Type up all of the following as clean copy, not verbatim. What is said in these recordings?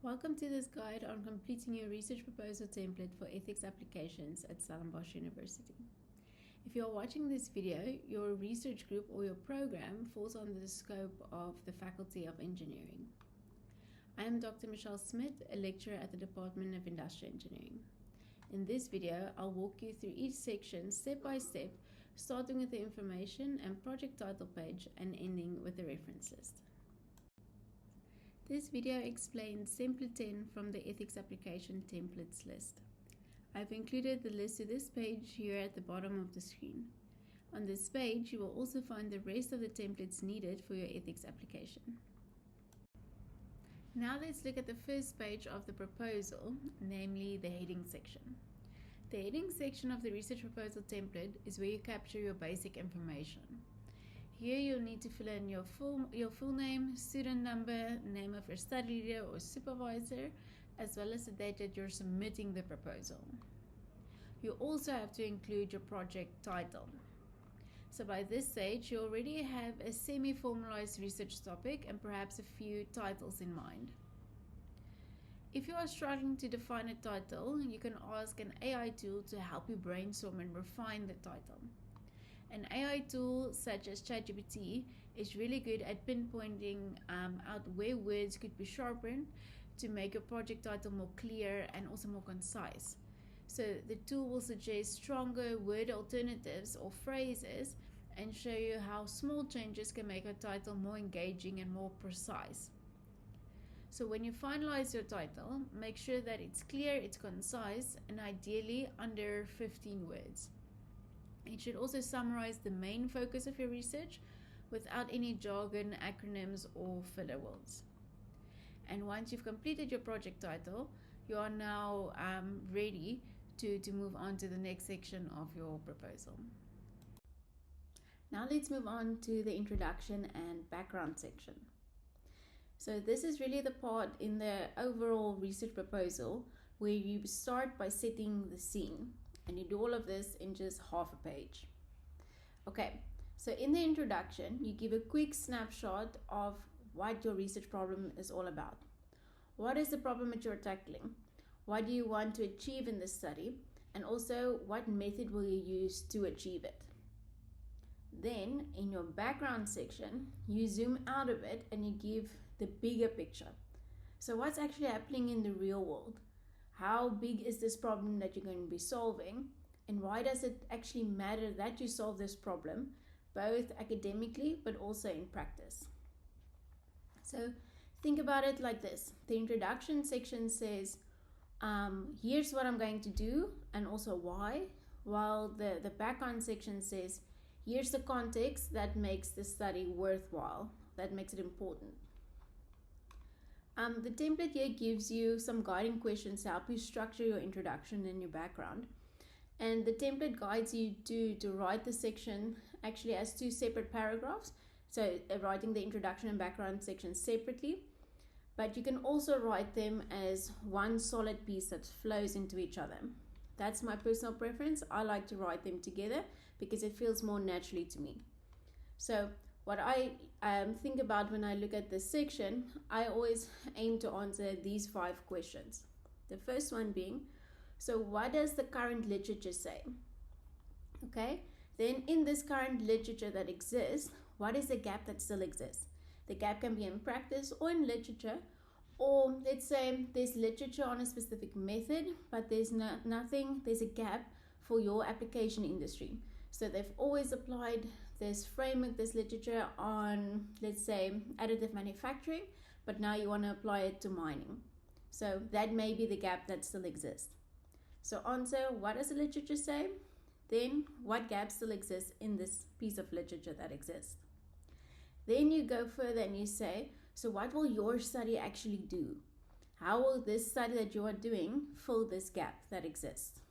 Welcome to this guide on completing your research proposal template for ethics applications at Stellenbosch University. If you are watching this video, your research group or your program falls under the scope of the Faculty of Engineering. I am Dr. Michelle Smit, a lecturer at the Department of Industrial Engineering. In this video, I'll walk you through each section step by step, starting with the information and project title page and ending with the reference list. This video explains template 10 from the ethics application templates list. I've included the list to this page here at the bottom of the screen. On this page, you will also find the rest of the templates needed for your ethics application. Now let's look at the first page of the proposal, namely the heading section. The heading section of the research proposal template is where you capture your basic information. Here you'll need to fill in your full name, student number, name of your study leader or supervisor, as well as the date that you're submitting the proposal. You also have to include your project title. So by this stage, you already have a semi-formalized research topic and perhaps a few titles in mind. If you are struggling to define a title, you can ask an AI tool to help you brainstorm and refine the title. An AI tool such as ChatGPT is really good at pinpointing out where words could be sharpened to make your project title more clear and also more concise. So the tool will suggest stronger word alternatives or phrases and show you how small changes can make a title more engaging and more precise. So when you finalize your title, make sure that it's clear, it's concise, and ideally under 15 words. It should also summarize the main focus of your research without any jargon, acronyms, or filler words. And once you've completed your project title, you are now ready to move on to the next section of your proposal. Now let's move on to the introduction and background section. So this is really the part in the overall research proposal where you start by setting the scene. And you do all of this in just half a page. Okay, so in the introduction, you give a quick snapshot of what your research problem is all about. What is the problem that you're tackling? What do you want to achieve in this study? And also, what method will you use to achieve it? Then, in your background section, you zoom out a bit and you give the bigger picture. So what's actually happening in the real world? How big is this problem that you're going to be solving? And why does it actually matter that you solve this problem, both academically but also in practice? So think about it like this. The introduction section says, here's what I'm going to do and also why, while the background section says, here's the context that makes the study worthwhile, that makes it important. The template here gives you some guiding questions to help you structure your introduction and your background. And the template guides you to write the section actually as two separate paragraphs. So writing the introduction and background section separately. But you can also write them as one solid piece that flows into each other. That's my personal preference. I like to write them together because it feels more naturally to me. So what I think about when I look at this section, I always aim to answer these 5 questions. The first one being, so what does the current literature say? Okay, then in this current literature that exists, what is the gap that still exists? The gap can be in practice or in literature, or let's say there's literature on a specific method, but there's a gap for your application industry. So they've always applied this framework, this literature on, let's say, additive manufacturing, but now you want to apply it to mining. So that may be the gap that still exists. So answer, what does the literature say? Then what gap still exists in this piece of literature that exists? Then you go further and you say, so what will your study actually do? How will this study that you are doing fill this gap that exists?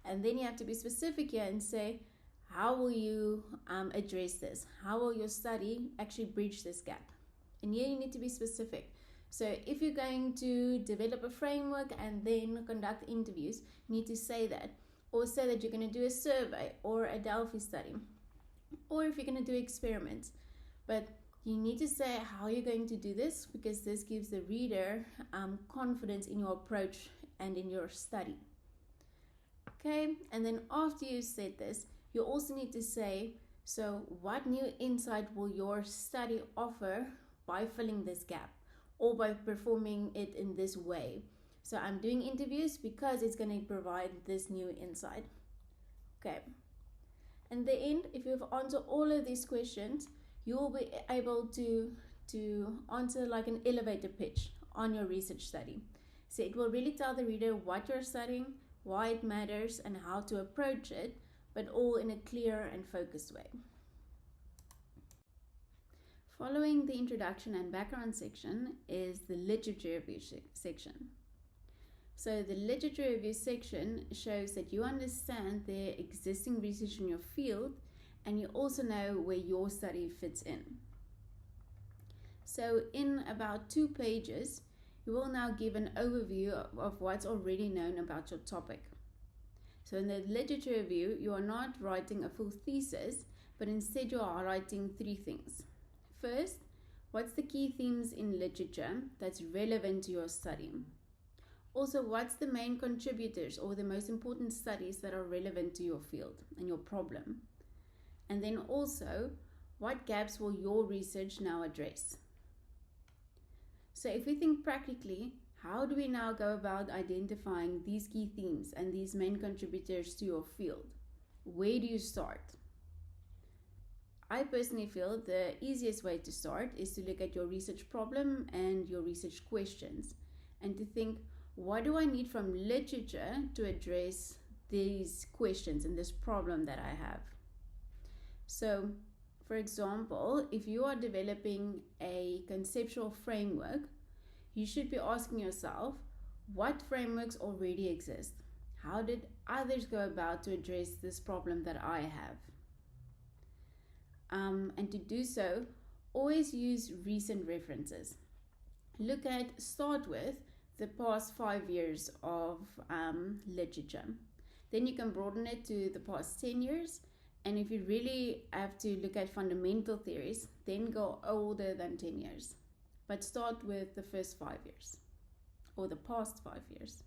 And then you have to be specific here and say, how will you address this? How will your study actually bridge this gap? And here you need to be specific. So if you're going to develop a framework and then conduct interviews, you need to say that. Or say that you're going to do a survey or a Delphi study. Or if you're going to do experiments. But You need to say how you're going to do this, because this gives the reader confidence in your approach and in your study. Okay, and then after you said this, you also need to say, so what new insight will your study offer by filling this gap or by performing it in this way? So I'm doing interviews because it's going to provide this new insight. Okay, and the end, if you've answered all of these questions, you will be able to answer like an elevator pitch on your research study. So it will really tell the reader what you're studying, why it matters, and how to approach it, but all in a clear and focused way. Following the introduction and background section is the literature review section. So the literature review section shows that you understand the existing research in your field, and you also know where your study fits in. So in about 2 pages, you will now give an overview of what's already known about your topic. So in the literature review, you are not writing a full thesis, but instead you are writing 3 things. First, what's the key themes in literature that's relevant to your study? Also, what's the main contributors or the most important studies that are relevant to your field and your problem? And then also, what gaps will your research now address? So if we think practically, how do we now go about identifying these key themes and these main contributors to your field? Where do you start? I personally feel the easiest way to start is to look at your research problem and your research questions, and to think, what do I need from literature to address these questions and this problem that I have? So, for example, if you are developing a conceptual framework, you should be asking yourself, what frameworks already exist? How did others go about to address this problem that I have? And to do so, always use recent references. Start with the past 5 years of literature. Then you can broaden it to the past 10 years. And if you really have to look at fundamental theories, then go older than 10 years. But start with the first 5 years or the past 5 years.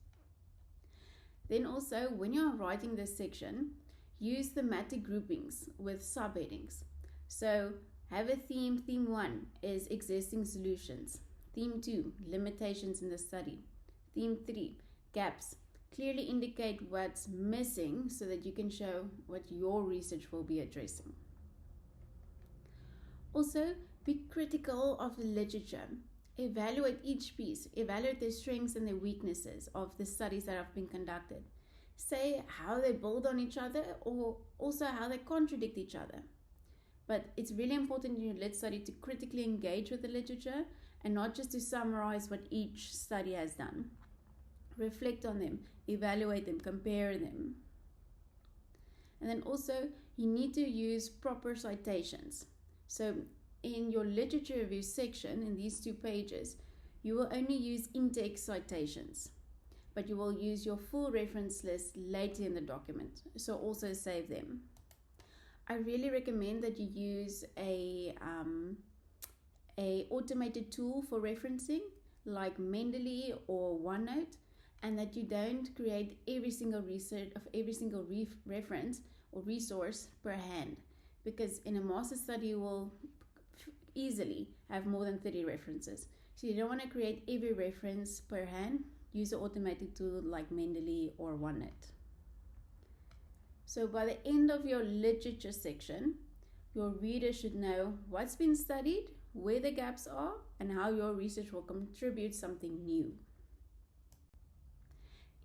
Then also, when you're writing this section, use thematic groupings with subheadings. So have a theme. Theme 1 is existing solutions. Theme 2, limitations in the study. Theme 3, gaps. Clearly indicate what's missing so that you can show what your research will be addressing. Also, be critical of the literature. Evaluate each piece. Evaluate the strengths and the weaknesses of the studies that have been conducted. Say how they build on each other, or also how they contradict each other. But it's really important in your lit study to critically engage with the literature and not just to summarize what each study has done. Reflect on them, evaluate them, compare them. And then also, you need to use proper citations. So in your literature review section, in these 2 pages, you will only use in-text citations, but you will use your full reference list later in the document. So also save them. I really recommend that you use a automated tool for referencing like Mendeley or OneNote, and that you don't create every single reference or resource per hand, because in a master study you will easily have more than 30 references. So you don't want to create every reference per hand. Use an automated tool like Mendeley or OneNote. So by the end of your literature section, your reader should know what's been studied, where the gaps are, and how your research will contribute something new.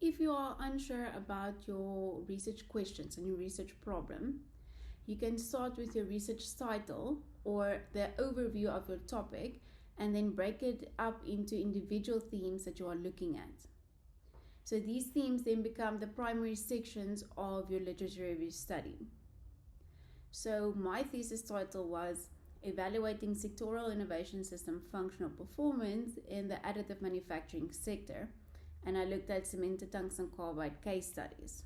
If you are unsure about your research questions and your research problem, you can start with your research title or the overview of your topic, and then break it up into individual themes that you are looking at. So these themes then become the primary sections of your literature review study. So my thesis title was Evaluating Sectoral Innovation System Functional Performance in the Additive Manufacturing Sector, and I looked at cemented tungsten carbide case studies.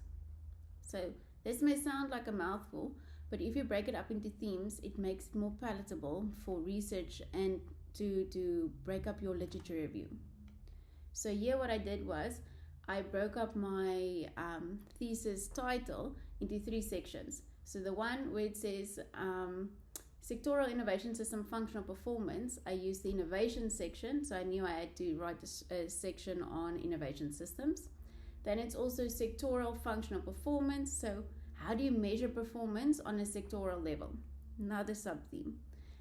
So this may sound like a mouthful, But if you break it up into themes, it makes it more palatable for research and to break up your literature review. So here what I did was I broke up my thesis title into 3 sections. So the one where it says sectoral innovation system functional performance, I used the innovation section, so I knew I had to write a section on innovation systems. Then it's also sectoral functional performance, so how do you measure performance on a sectoral level? Another sub-theme.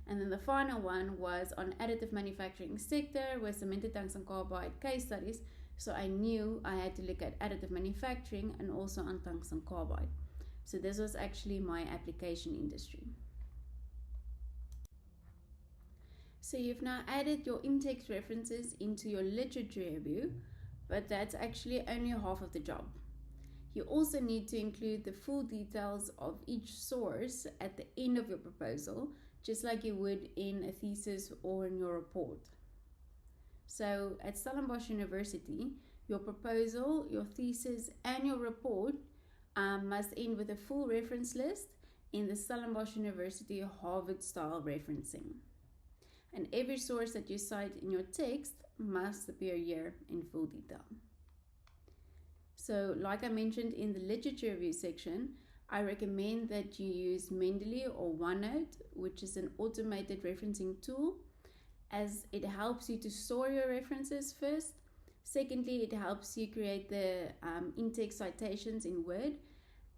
And then the final one was on additive manufacturing sector with cemented tungsten carbide case studies. So I knew I had to look at additive manufacturing and also on tungsten carbide. So this was actually my application industry. So you've now added your in-text references into your literature review, but that's actually only half of the job. You also need to include the full details of each source at the end of your proposal, just like you would in a thesis or in your report. So at Stellenbosch University, your proposal, your thesis, and your report must end with a full reference list in the Stellenbosch University Harvard-style referencing. And every source that you cite in your text must appear here in full detail. So, like I mentioned in the literature review section, I recommend that you use Mendeley or OneNote, which is an automated referencing tool, as it helps you to store your references first. Secondly, it helps you create the in-text citations in Word,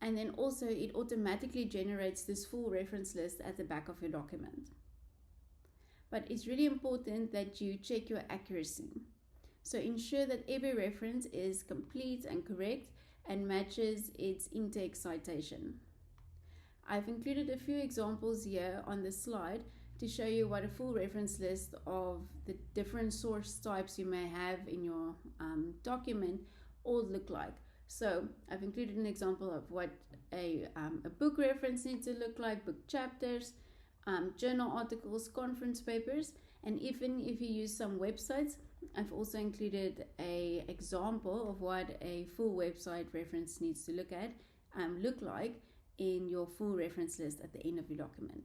and then also it automatically generates this full reference list at the back of your document. But it's really important that you check your accuracy. So ensure that every reference is complete and correct and matches its in-text citation. I've included a few examples here on the slide to show you what a full reference list of the different source types you may have in your document all look like. So I've included an example of what a book reference needs to look like, book chapters, journal articles, conference papers, and even if you use some websites, I've also included an example of what a full website reference needs to look like in your full reference list at the end of your document.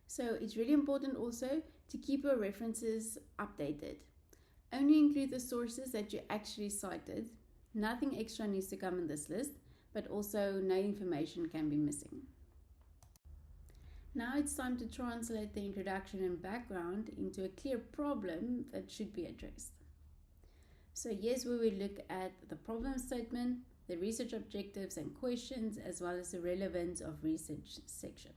So it's really important also to keep your references updated. Only include the sources that you actually cited. Nothing extra needs to come in this list, but also no information can be missing. Now it's time to translate the introduction and background into a clear problem that should be addressed. So yes, we will look at the problem statement, the research objectives and questions, as well as the relevance of research section.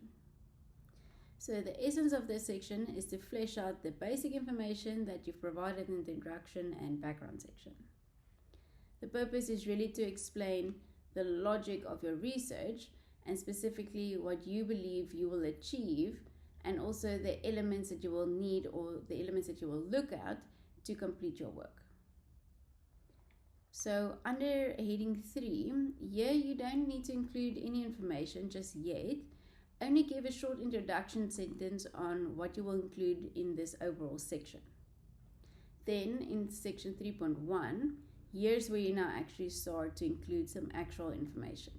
So the essence of this section is to flesh out the basic information that you've provided in the introduction and background section. The purpose is really to explain the logic of your research and specifically what you believe you will achieve, and also the elements that you will need or the elements that you will look at to complete your work. So under heading 3, here you don't need to include any information just yet. Only give a short introduction sentence on what you will include in this overall section. Then in section 3.1, here's where you now actually start to include some actual information.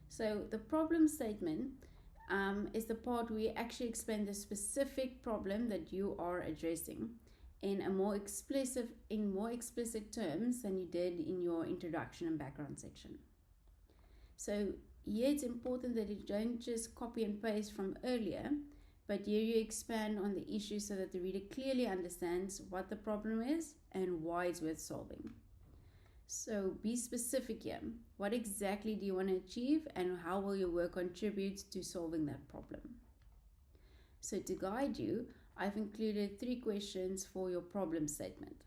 So the problem statement is the part where you actually explain the specific problem that you are addressing in more explicit terms than you did in your introduction and background section. So here it's important that you don't just copy and paste from earlier, but here you expand on the issue so that the reader clearly understands what the problem is and why it's worth solving. So be specific here. What exactly do you want to achieve and how will your work contribute to solving that problem? So to guide you, I've included 3 questions for your problem statement.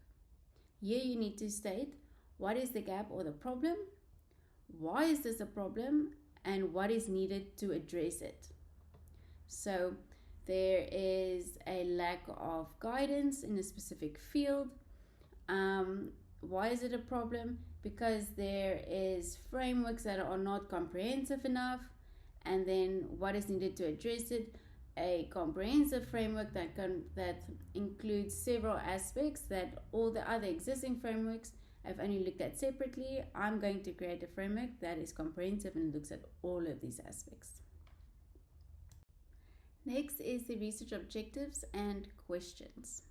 Here you need to state what is the gap or the problem, why is this a problem, and what is needed to address it. So there is a lack of guidance in a specific field. Why is it a problem? Because there is frameworks that are not comprehensive enough. And then what is needed to address it? A comprehensive framework that includes several aspects that all the other existing frameworks I've only looked at separately. I'm going to create a framework that is comprehensive and looks at all of these aspects. Next is the research objectives and questions.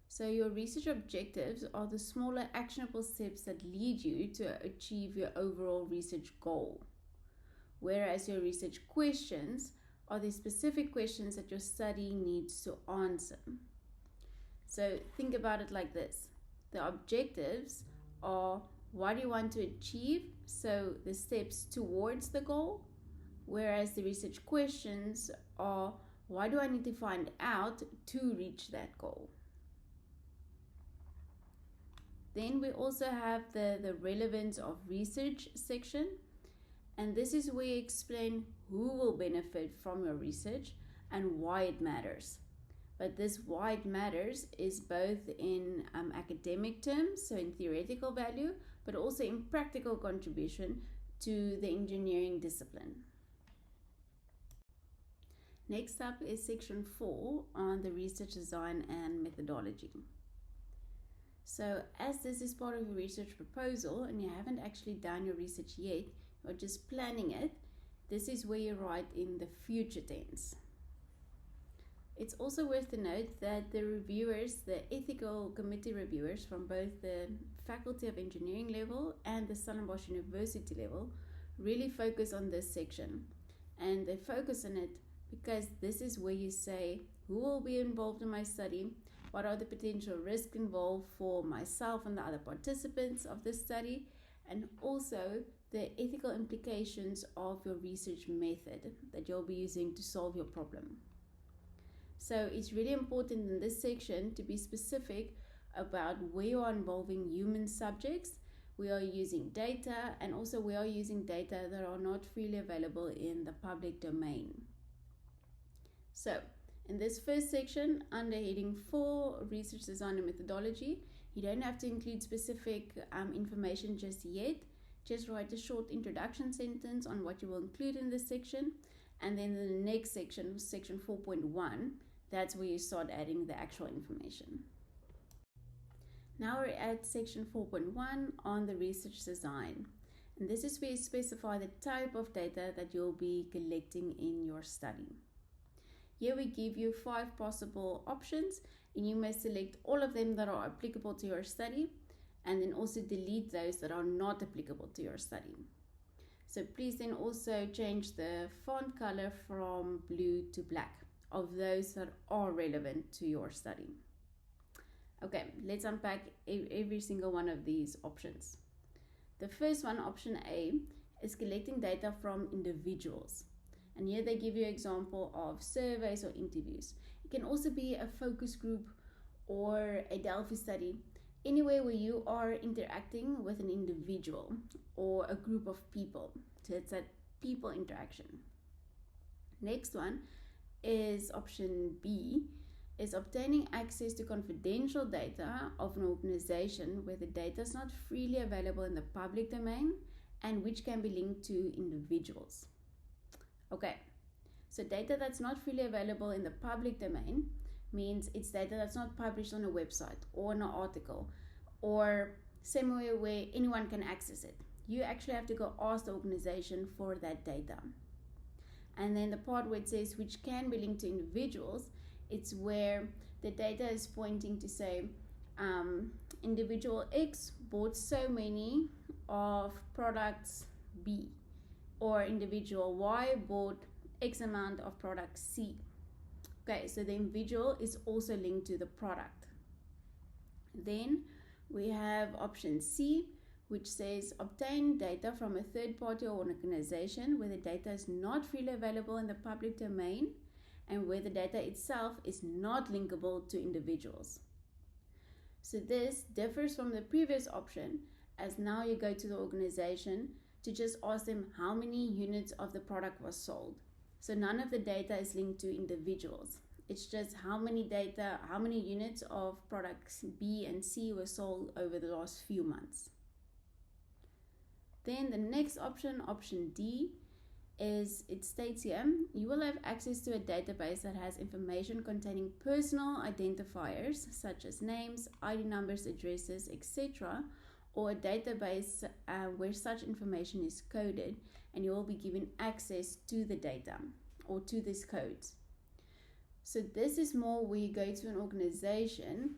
So your research objectives are the smaller actionable steps that lead you to achieve your overall research goal, whereas your research questions are the specific questions that your study needs to answer. So think about it like this. The objectives are what you want to achieve, so the steps towards the goal, whereas the research questions are what do I need to find out to reach that goal. Then we also have the relevance of research section, and this is where you explain who will benefit from your research and why it matters. But this why it matters is both in academic terms, so in theoretical value, but also in practical contribution to the engineering discipline. Next up is section 4 on the research design and methodology. So as this is part of your research proposal and you haven't actually done your research yet, or just planning it, this is where you write in the future tense. It's also worth to note that the reviewers, the ethical committee reviewers from both the Faculty of Engineering level and the Stellenbosch University level really focus on this section. And they focus on it because this is where you say who will be involved in my study, what are the potential risks involved for myself and the other participants of this study, and also the ethical implications of your research method that you'll be using to solve your problem. So it's really important in this section to be specific about where you are involving human subjects, we are using data, and also we are using data that are not freely available in the public domain. So in this first section, under heading 4, research design and methodology, you don't have to include specific information just yet. Just write a short introduction sentence on what you will include in this section. And then in the next section, section 4.1, that's where you start adding the actual information. Now we're at section 4.1 on the research design. And this is where you specify the type of data that you'll be collecting in your study. Here we give you 5 possible options, and you must select all of them that are applicable to your study, and then also delete those that are not applicable to your study. So please then also change the font color from blue to black of those that are relevant to your study. Okay, let's unpack every single one of these options. The first one, option A, is collecting data from individuals. And here they give you an example of surveys or interviews. It can also be a focus group or a Delphi study, anywhere where you are interacting with an individual or a group of people. So it's that people interaction. Next one is option B, is obtaining access to confidential data of an organization where the data is not freely available in the public domain and which can be linked to individuals. Okay, so data that's not freely available in the public domain means it's data that's not published on a website or in an article or somewhere where anyone can access it. You actually have to go ask the organization for that data. And then the part where it says which can be linked to individuals, it's where the data is pointing to say individual X bought so many of products B, or individual Y bought X amount of product C. Okay, so the individual is also linked to the product. Then we have option C, which says obtain data from a third party or organization where the data is not freely available in the public domain and where the data itself is not linkable to individuals. So this differs from the previous option, as now you go to the organization to just ask them how many units of the product was sold. So none of the data is linked to individuals. It's just how many units of products B and C were sold over the last few months. Then the next option, option D, is, it states here, you will have access to a database that has information containing personal identifiers such as names, ID numbers, addresses, etc., or a database where such information is coded, and you will be given access to the data or to these codes. So this is more where you go to an organization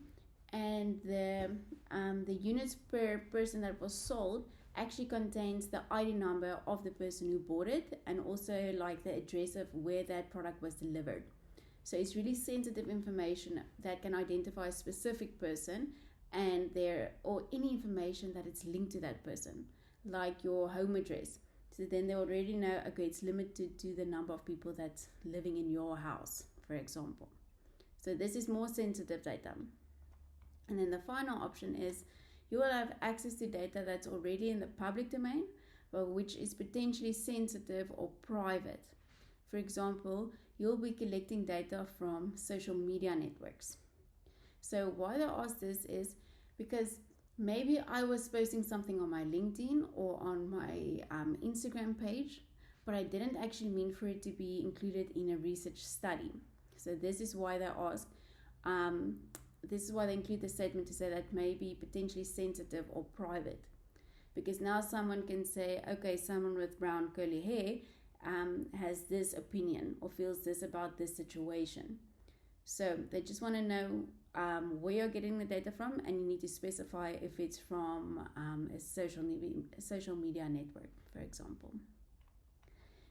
and the units per person that was sold actually contains the ID number of the person who bought it, and also like the address of where that product was delivered. So it's really sensitive information that can identify a specific person and or any information that it's linked to that person, like your home address. So then they already know, okay, it's limited to the number of people that's living in your house, for example. So this is more sensitive data. And then the final option is you will have access to data that's already in the public domain, but which is potentially sensitive or private. For example, you'll be collecting data from social media networks. So why they ask this is because maybe I was posting something on my LinkedIn or on my Instagram page, but I didn't actually mean for it to be included in a research study. So this is why they ask, this is why they include the statement to say that may be potentially sensitive or private. Because now someone can say, okay, someone with brown curly hair has this opinion or feels this about this situation. So they just want to know where you're getting the data from, and you need to specify if it's from a social media network, for example.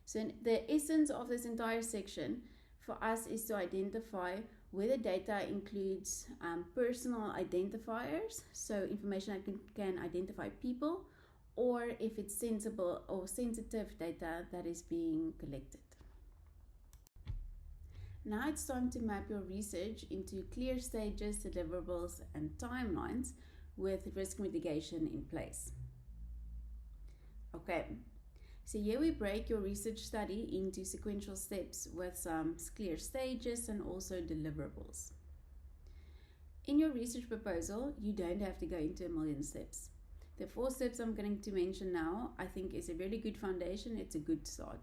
So the essence of this entire section for us is to identify whether data includes personal identifiers, so information that can identify people, or if it's sensible or sensitive data that is being collected. Now it's time to map your research into clear stages, deliverables, and timelines with risk mitigation in place. Okay, so here we break your research study into sequential steps with some clear stages and also deliverables. In your research proposal, you don't have to go into a million steps. The 4 steps I'm going to mention now, I think is a really good foundation. It's a good start.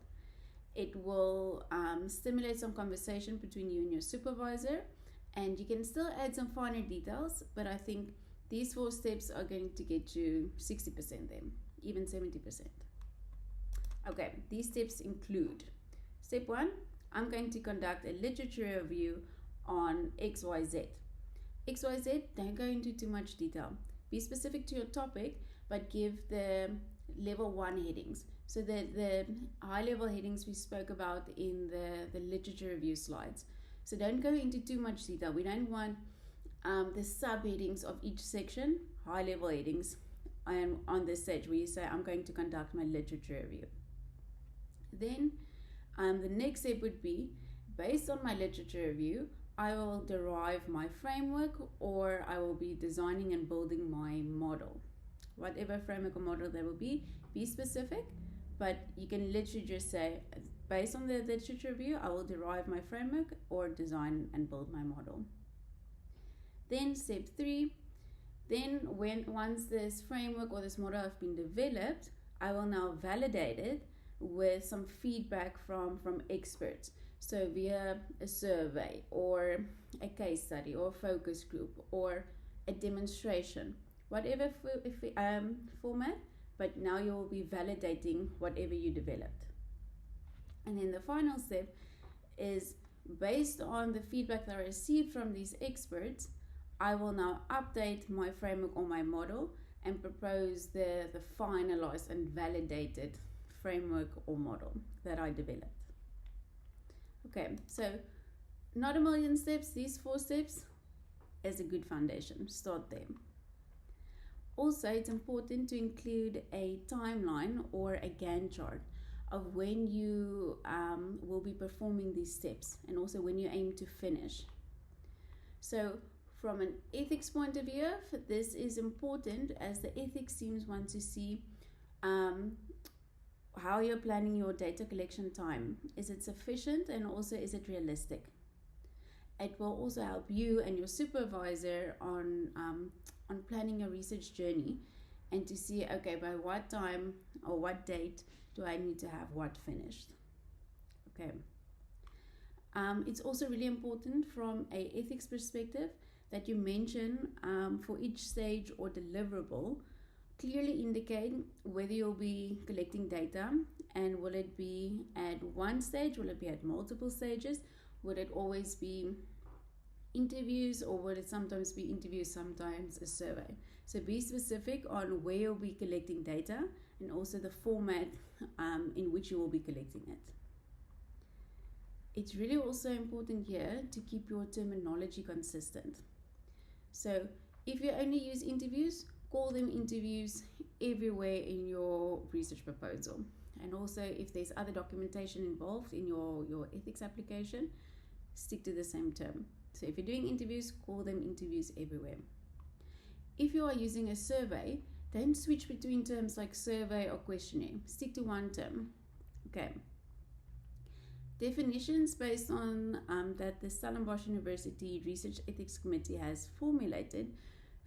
It will stimulate some conversation between you and your supervisor, and you can still add some finer details, but I think these 4 steps are going to get you 60% there, even 70%. Okay, these steps include: step 1, I'm going to conduct a literature review on XYZ. XYZ, don't go into too much detail. Be specific to your topic, but give the level 1 headings. So the high-level headings we spoke about in the literature review slides. So don't go into too much detail. We don't want the subheadings of each section, high-level headings, on this stage where you say, I'm going to conduct my literature review. Then the next step would be, based on my literature review, I will derive my framework, or I will be designing and building my model. Whatever framework or model there will be specific. But you can literally just say, based on the literature review, I will derive my framework or design and build my model. Then step 3, then once this framework or this model have been developed, I will now validate it with some feedback from experts. So via a survey or a case study or a focus group or a demonstration, whatever format. But now you will be validating whatever you developed. And then the final step is, based on the feedback that I received from these experts, I will now update my framework or my model and propose the finalized and validated framework or model that I developed. Okay, so not a million steps, these 4 steps is a good foundation. Start there. Also, it's important to include a timeline or a Gantt chart of when you will be performing these steps, and also when you aim to finish. So from an ethics point of view, this is important, as the ethics teams want to see how you're planning your data collection time. Is it sufficient, and also is it realistic? It will also help you and your supervisor on planning your research journey, and to see, okay, by what time or what date do I need to have what finished. Okay. It's also really important from a ethics perspective that you mention for each stage or deliverable, clearly indicate whether you'll be collecting data, and will it be at one stage, will it be at multiple stages, would it always be interviews, or would it sometimes be interviews, sometimes a survey. So be specific on where you'll be collecting data and also the format in which you will be collecting it. It's really also important here to keep your terminology consistent. So if you only use interviews, call them interviews everywhere in your research proposal. And also, if there's other documentation involved in your ethics application, stick to the same term. So if you're doing interviews, call them interviews everywhere. If you are using a survey, don't switch between terms like survey or questionnaire. Stick to one term. Okay. Definitions based on that the Stellenbosch University Research Ethics Committee has formulated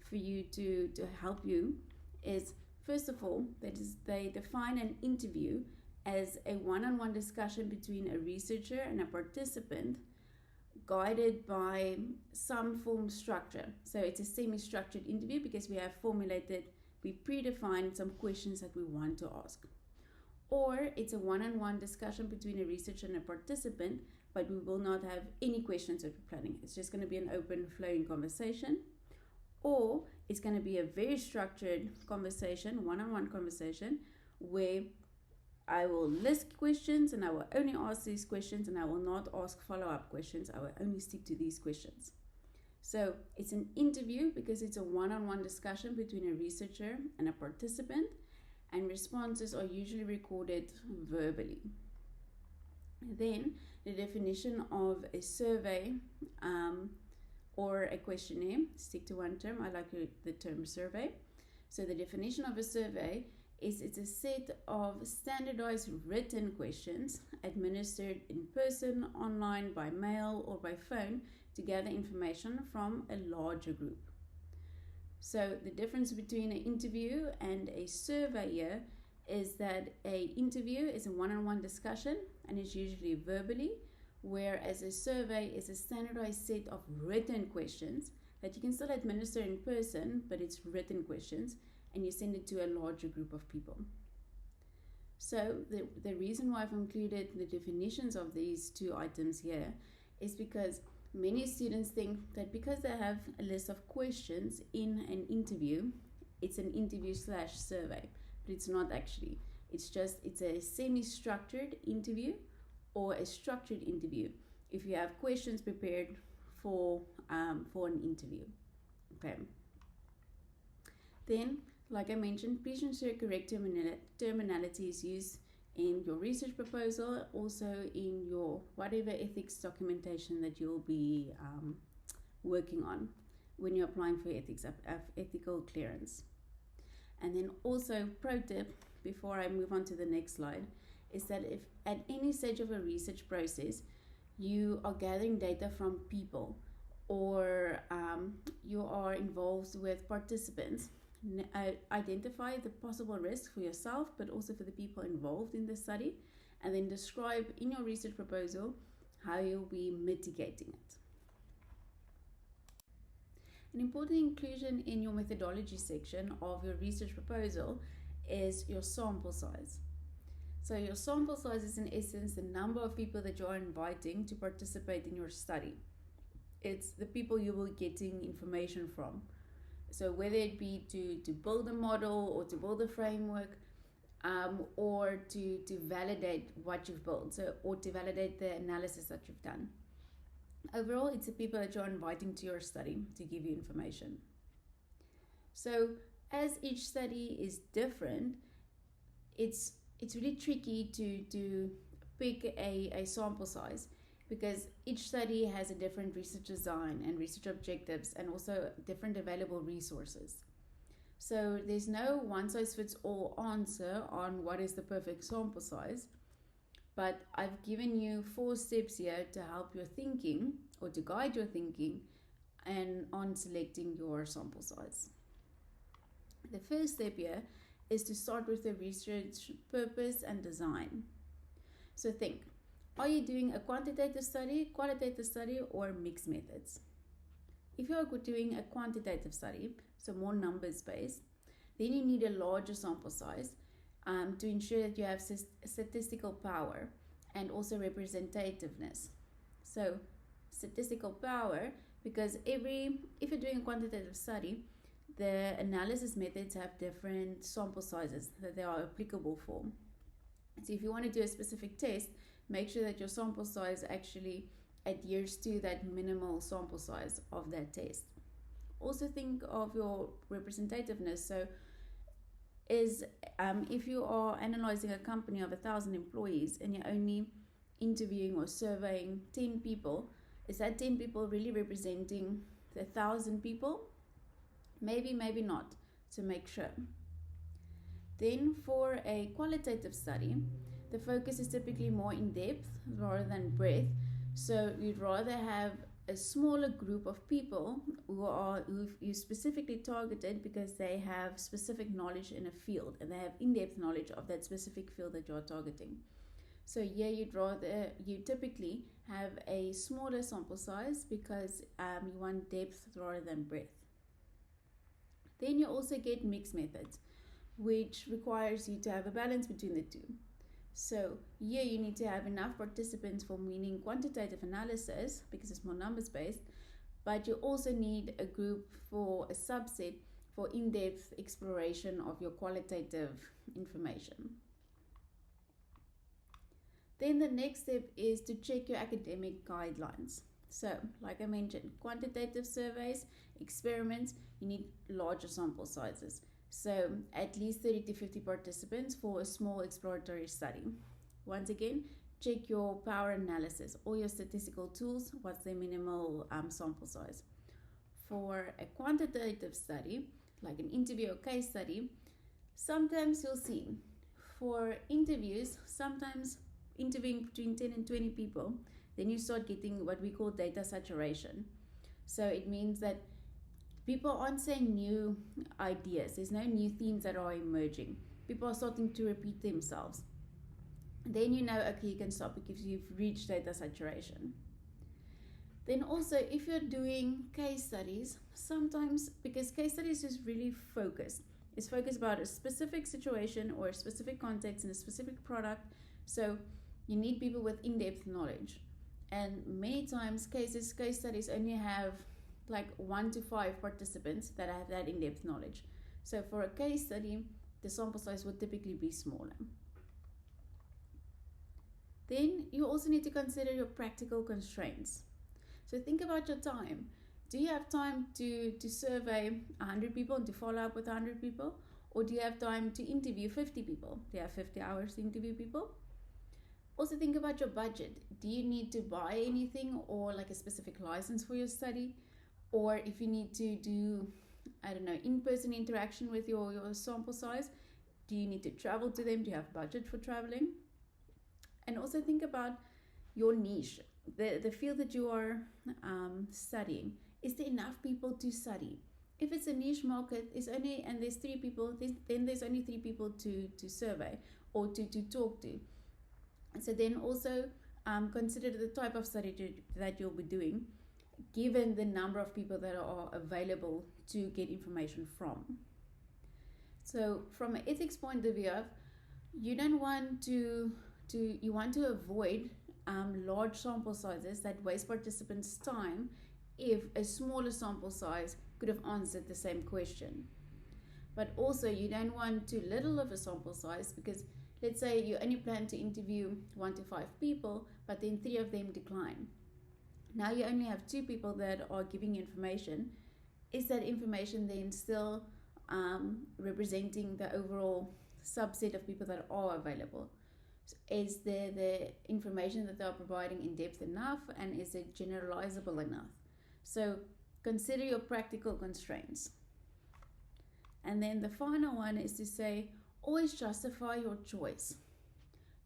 for you to help you is, first of all, they define an interview as a one-on-one discussion between a researcher and a participant, guided by some form structure. So it's a semi-structured interview because we predefined some questions that we want to ask. Or it's a one-on-one discussion between a researcher and a participant, but we will not have any questions that we're planning. It's just going to be an open flowing conversation. Or it's going to be a very structured conversation, one-on-one conversation, where I will list questions and I will only ask these questions, and I will not ask follow-up questions. I will only stick to these questions. So it's an interview because it's a one-on-one discussion between a researcher and a participant, and responses are usually recorded verbally. Then the definition of a survey or a questionnaire, stick to one term, I like the term survey. So the definition of a survey is it's a set of standardized written questions administered in person, online, by mail, or by phone to gather information from a larger group. So the difference between an interview and a survey here is that an interview is a one-on-one discussion and is usually verbally, whereas a survey is a standardized set of written questions that you can still administer in person, but it's written questions, and you send it to a larger group of people. So the reason why I've included the definitions of these two items here is because many students think that because they have a list of questions in an interview, it's an interview/survey, but it's not actually. It's a semi-structured interview or a structured interview if you have questions prepared for an interview. Okay. Then, like I mentioned, please ensure correct terminology is used in your research proposal, also in your whatever ethics documentation that you'll be working on when you're applying for ethical clearance. And then also, pro tip, before I move on to the next slide, is that if at any stage of a research process you are gathering data from people, or you are involved with participants, identify the possible risk for yourself, but also for the people involved in the study, and then describe in your research proposal how you'll be mitigating it. An important inclusion in your methodology section of your research proposal is your sample size. So your sample size is in essence the number of people that you are inviting to participate in your study. It's the people you will be getting information from. So whether it be to build a model or to build a framework, or to validate what you've built, or to validate the analysis that you've done. Overall, it's the people that you're inviting to your study to give you information. So as each study is different, it's really tricky to pick a sample size, because each study has a different research design and research objectives, and also different available resources. So there's no one-size-fits-all answer on what is the perfect sample size, but I've given you 4 steps here to help your thinking, or to guide your thinking, and on selecting your sample size. The first step here is to start with the research purpose and design. So think, are you doing a quantitative study, qualitative study, or mixed methods? If you are doing a quantitative study, so more numbers based, then you need a larger sample size to ensure that you have statistical power and also representativeness. So statistical power, because if you're doing a quantitative study, the analysis methods have different sample sizes that they are applicable for. So if you want to do a specific test, make sure that your sample size actually adheres to that minimal sample size of that test. Also think of your representativeness. So if you are analyzing a company of 1,000 employees and you're only interviewing or surveying 10 people, is that 10 people really representing the 1,000 people? Maybe, maybe not, to make sure. Then for a qualitative study, the focus is typically more in depth rather than breadth. So you'd rather have a smaller group of people who you specifically targeted because they have specific knowledge in a field and they have in-depth knowledge of that specific field that you're targeting. So here you typically have a smaller sample size because you want depth rather than breadth. Then you also get mixed methods, which requires you to have a balance between the two. So here you need to have enough participants for meaning quantitative analysis because it's more numbers based, but you also need a group for a subset for in-depth exploration of your qualitative information. Then the next step is to check your academic guidelines. So like I mentioned, quantitative surveys, experiments, you need larger sample sizes. So at least 30 to 50 participants for a small exploratory study. Once again, check your power analysis, all your statistical tools, what's their minimal sample size. For a quantitative study, like an interview or case study, sometimes you'll see for interviews, sometimes interviewing between 10 and 20 people, then you start getting what we call data saturation. So it means that people aren't saying new ideas. There's no new themes that are emerging. People are starting to repeat themselves. Then you know, okay, you can stop because you've reached data saturation. Then also, if you're doing case studies, sometimes, because case studies is really focused. It's focused about a specific situation or a specific context and a specific product. So you need people with in-depth knowledge. And many times case studies only have like 1 to 5 participants that have that in-depth knowledge. So for a case study, the sample size would typically be smaller. Then you also need to consider your practical constraints. So think about your time. Do you have time to survey 100 people and to follow up with 100 people? Or do you have time to interview 50 people? Do you have 50 hours to interview people? Also think about your budget. Do you need to buy anything or like a specific license for your study? Or if you need to do, in-person interaction with your sample size, do you need to travel to them? Do you have budget for traveling? And also think about your niche, the field that you are studying. Is there enough people to study? If it's a niche market, and there's 3 people, then there's only 3 people to survey or to talk to. So then also consider the type of study that you'll be doing, given the number of people that are available to get information from. So from an ethics point of view, you don't want to you want to avoid large sample sizes that waste participants' time if a smaller sample size could have answered the same question. But also you don't want too little of a sample size because let's say you only plan to interview 1 to 5 people, but then 3 of them decline. Now you only have 2 people that are giving you information. Is that information then still representing the overall subset of people that are available? So is the information that they are providing in depth enough, and is it generalizable enough? So consider your practical constraints. And then the final one is to say, always justify your choice.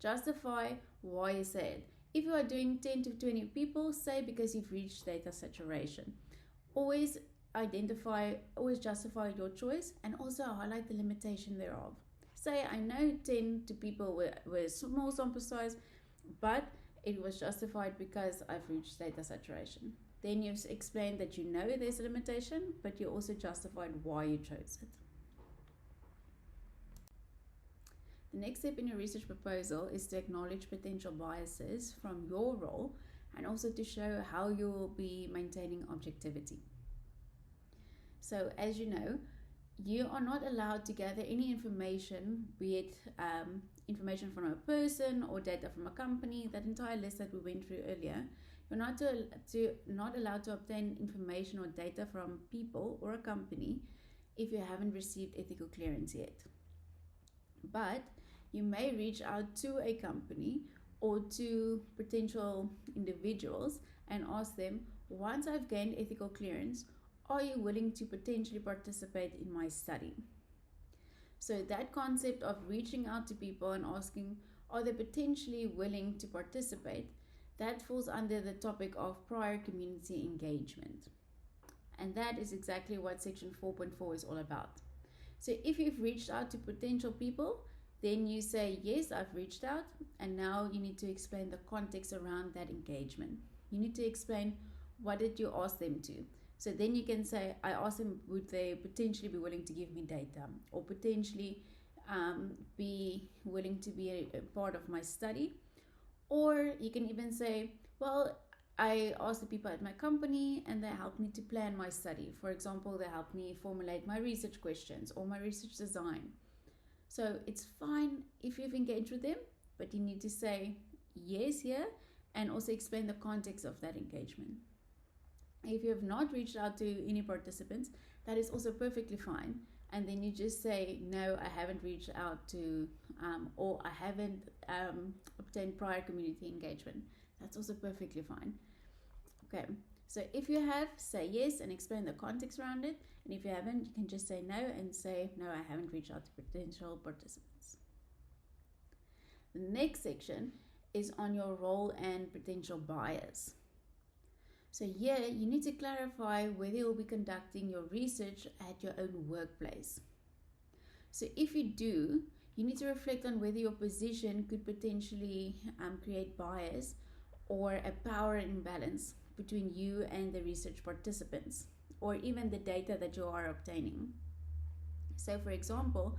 Justify why you say it. If you are doing 10 to 20 people, say because you've reached data saturation. Always always justify your choice, and also highlight the limitation thereof. Say, I know 10 to people were small sample size, but it was justified because I've reached data saturation. Then you've explained that you know there's a limitation, but you also justified why you chose it. The next step in your research proposal is to acknowledge potential biases from your role and also to show how you will be maintaining objectivity. So, as you know, you are not allowed to gather any information, be it information from a person or data from a company, that entire list that we went through earlier. You're not allowed to obtain information or data from people or a company if you haven't received ethical clearance yet. But you may reach out to a company or to potential individuals and ask them, once I've gained ethical clearance, are you willing to potentially participate in my study? So that concept of reaching out to people and asking, are they potentially willing to participate, that falls under the topic of prior community engagement. And that is exactly what section 4.4 is all about. So if you've reached out to potential people, then you say, yes, I've reached out, and now you need to explain the context around that engagement. You need to explain, what did you ask them to? So then you can say, I asked them, would they potentially be willing to give me data, or potentially be willing to be a part of my study? Or you can even say, well, I asked the people at my company and they helped me to plan my study. For example, they helped me formulate my research questions or my research design. So it's fine if you've engaged with them, but you need to say yes here and also explain the context of that engagement. If you have not reached out to any participants, that is also perfectly fine. And then you just say, no, I haven't reached out to, or I haven't obtained prior community engagement. That's also perfectly fine. Okay, so if you have, say yes and explain the context around it. And if you haven't, you can just say no and say, no, I haven't reached out to potential participants. The next section is on your role and potential bias. So here, you need to clarify whether you'll be conducting your research at your own workplace. So if you do, you need to reflect on whether your position could potentially create bias or a power imbalance between you and the research participants, or even the data that you are obtaining. So for example,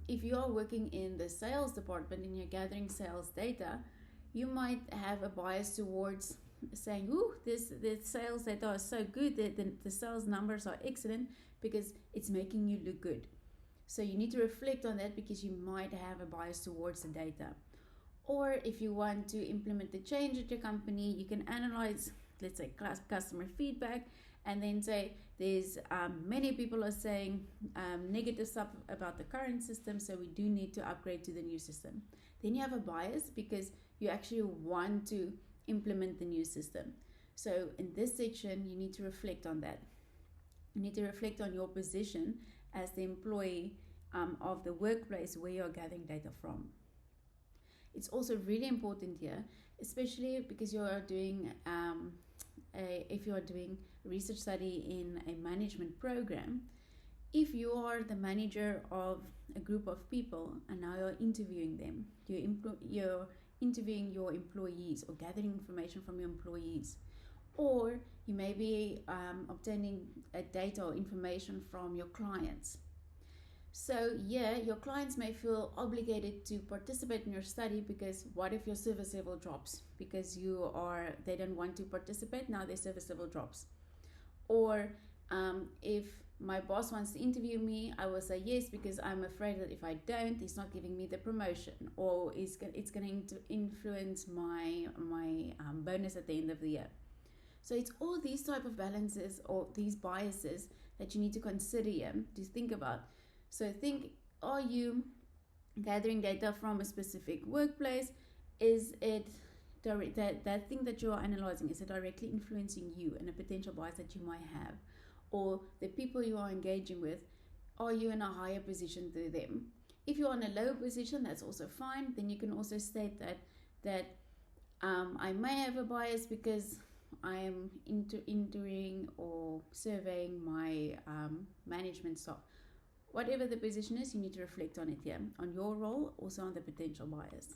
if you are working in the sales department and you're gathering sales data, you might have a bias towards saying, ooh, this sales data is so good, the sales numbers are excellent because it's making you look good. So you need to reflect on that because you might have a bias towards the data. Or if you want to implement the change at your company, you can analyze, let's say, customer feedback, and then say there's many people are saying negative stuff about the current system, so we do need to upgrade to the new system. Then you have a bias because you actually want to implement the new system. So in this section, you need to reflect on that. You need to reflect on your position as the employee of the workplace where you're gathering data from. It's also really important here, especially because you are doing if you are doing a research study in a management program. If you are the manager of a group of people and now you're interviewing them, you're interviewing your employees or gathering information from your employees, or you may be obtaining data or information from your clients. So yeah, your clients may feel obligated to participate in your study because what if your service level drops because they don't want to participate, now their service level drops. Or if my boss wants to interview me, I will say yes because I'm afraid that if I don't, he's not giving me the promotion, or it's going to influence my bonus at the end of the year. So it's all these type of balances or these biases that you need to consider here, to think about. So think, are you gathering data from a specific workplace? Is it that thing that you are analyzing, is it directly influencing you and a potential bias that you might have? Or the people you are engaging with, are you in a higher position than them? If you're in a lower position, that's also fine. Then you can also state that I may have a bias because I am interviewing or surveying my management staff. Whatever the position is, you need to reflect on it here, on your role, also on the potential bias.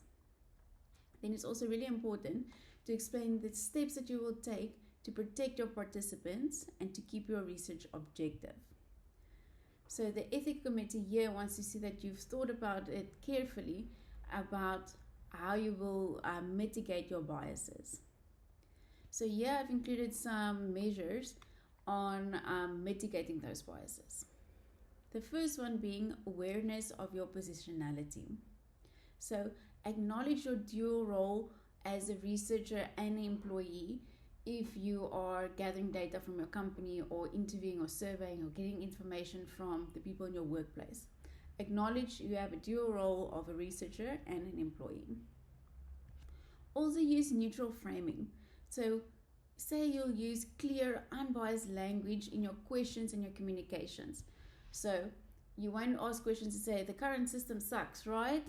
Then it's also really important to explain the steps that you will take to protect your participants and to keep your research objective. So the ethics committee here wants to see that you've thought about it carefully, about how you will mitigate your biases. So here I've included some measures on mitigating those biases. The first one being awareness of your positionality. So acknowledge your dual role as a researcher and an employee if you are gathering data from your company or interviewing or surveying or getting information from the people in your workplace. Acknowledge you have a dual role of a researcher and an employee. Also use neutral framing. So say you'll use clear, unbiased language in your questions and your communications. So you won't ask questions to say, the current system sucks, right?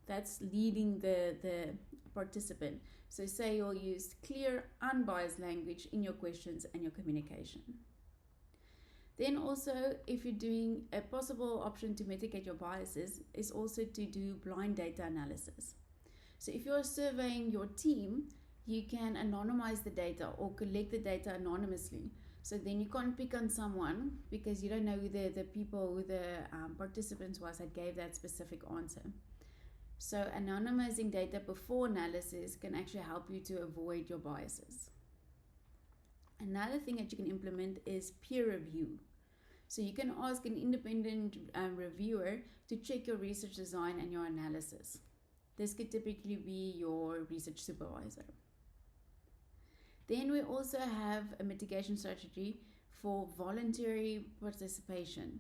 That's leading the participant. So say you'll use clear, unbiased language in your questions and your communication. Then also, if you're doing a possible option to mitigate your biases is also to do blind data analysis. So if you're surveying your team, you can anonymize the data or collect the data anonymously. So then you can't pick on someone because you don't know who the people, who the participants was that gave that specific answer. So anonymizing data before analysis can actually help you to avoid your biases. Another thing that you can implement is peer review. So you can ask an independent reviewer to check your research design and your analysis. This could typically be your research supervisor. Then we also have a mitigation strategy for voluntary participation.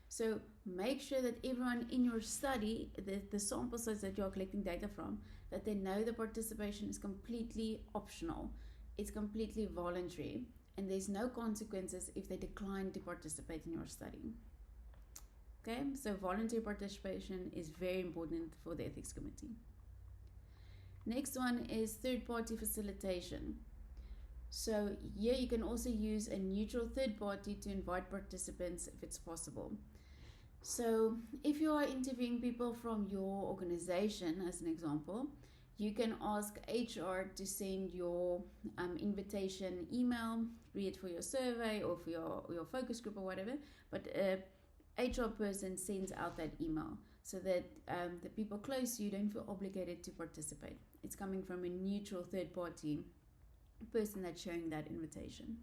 So make sure that everyone in your study, the sample size that you're collecting data from, that they know the participation is completely optional. It's completely voluntary, and there's no consequences if they decline to participate in your study. Okay, so voluntary participation is very important for the ethics committee. Next one is third-party facilitation. So here you can also use a neutral third party to invite participants if it's possible. So if you are interviewing people from your organization, as an example, you can ask HR to send your invitation email, be it for your survey or for your focus group or whatever, but a HR person sends out that email so that the people close to you don't feel obligated to participate. It's coming from a neutral third party person that's showing that invitation.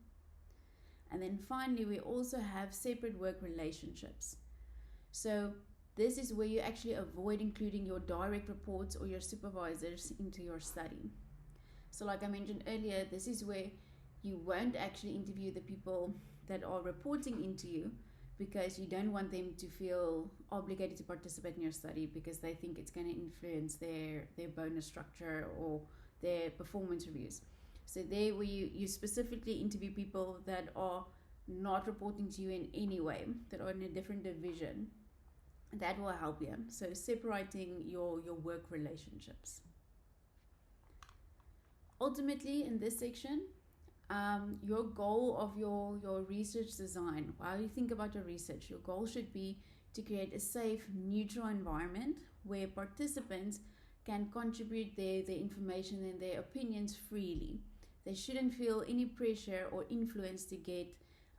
And then finally, we also have separate work relationships. So this is where you actually avoid including your direct reports or your supervisors into your study. So like I mentioned earlier, this is where you won't actually interview the people that are reporting into you because you don't want them to feel obligated to participate in your study because they think it's going to influence their bonus structure or their performance reviews. So there where you specifically interview people that are not reporting to you in any way, that are in a different division. That will help you. So separating your work relationships. Ultimately, in this section, your goal of your research design, while you think about your research, your goal should be to create a safe, neutral environment where participants can contribute their information and their opinions freely. They shouldn't feel any pressure or influence to get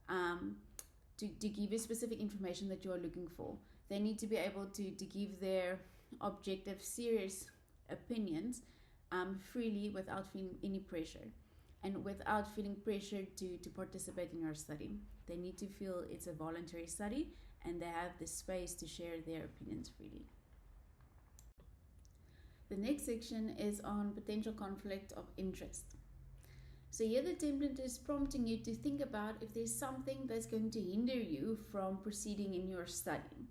to give you specific information that you are looking for. They need to be able to give their objective, serious opinions freely without feeling any pressure and without feeling pressured to participate in your study. They need to feel it's a voluntary study and they have the space to share their opinions freely. The next section is on potential conflict of interest. So here the template is prompting you to think about if there's something that's going to hinder you from proceeding in your study.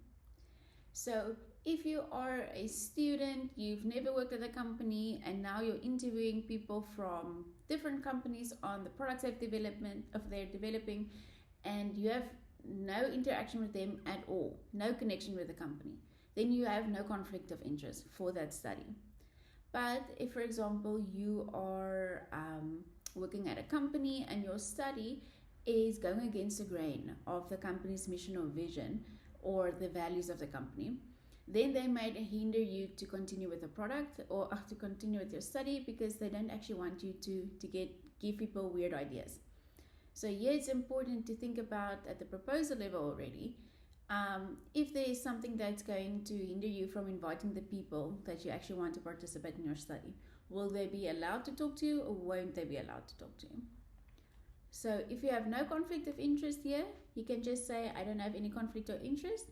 So if you are a student, you've never worked at a company, and now you're interviewing people from different companies on the products they're developing, and you have no interaction with them at all, no connection with the company, then you have no conflict of interest for that study. But if, for example, you are working at a company and your study is going against the grain of the company's mission or vision or the values of the company, then they might hinder you to continue with the product or to continue with your study because they don't actually want you to give people weird ideas. So yeah, it's important to think about at the proposal level already. If there is something that's going to hinder you from inviting the people that you actually want to participate in your study, will they be allowed to talk to you or won't they be allowed to talk to you? So if you have no conflict of interest here, you can just say, I don't have any conflict of interest.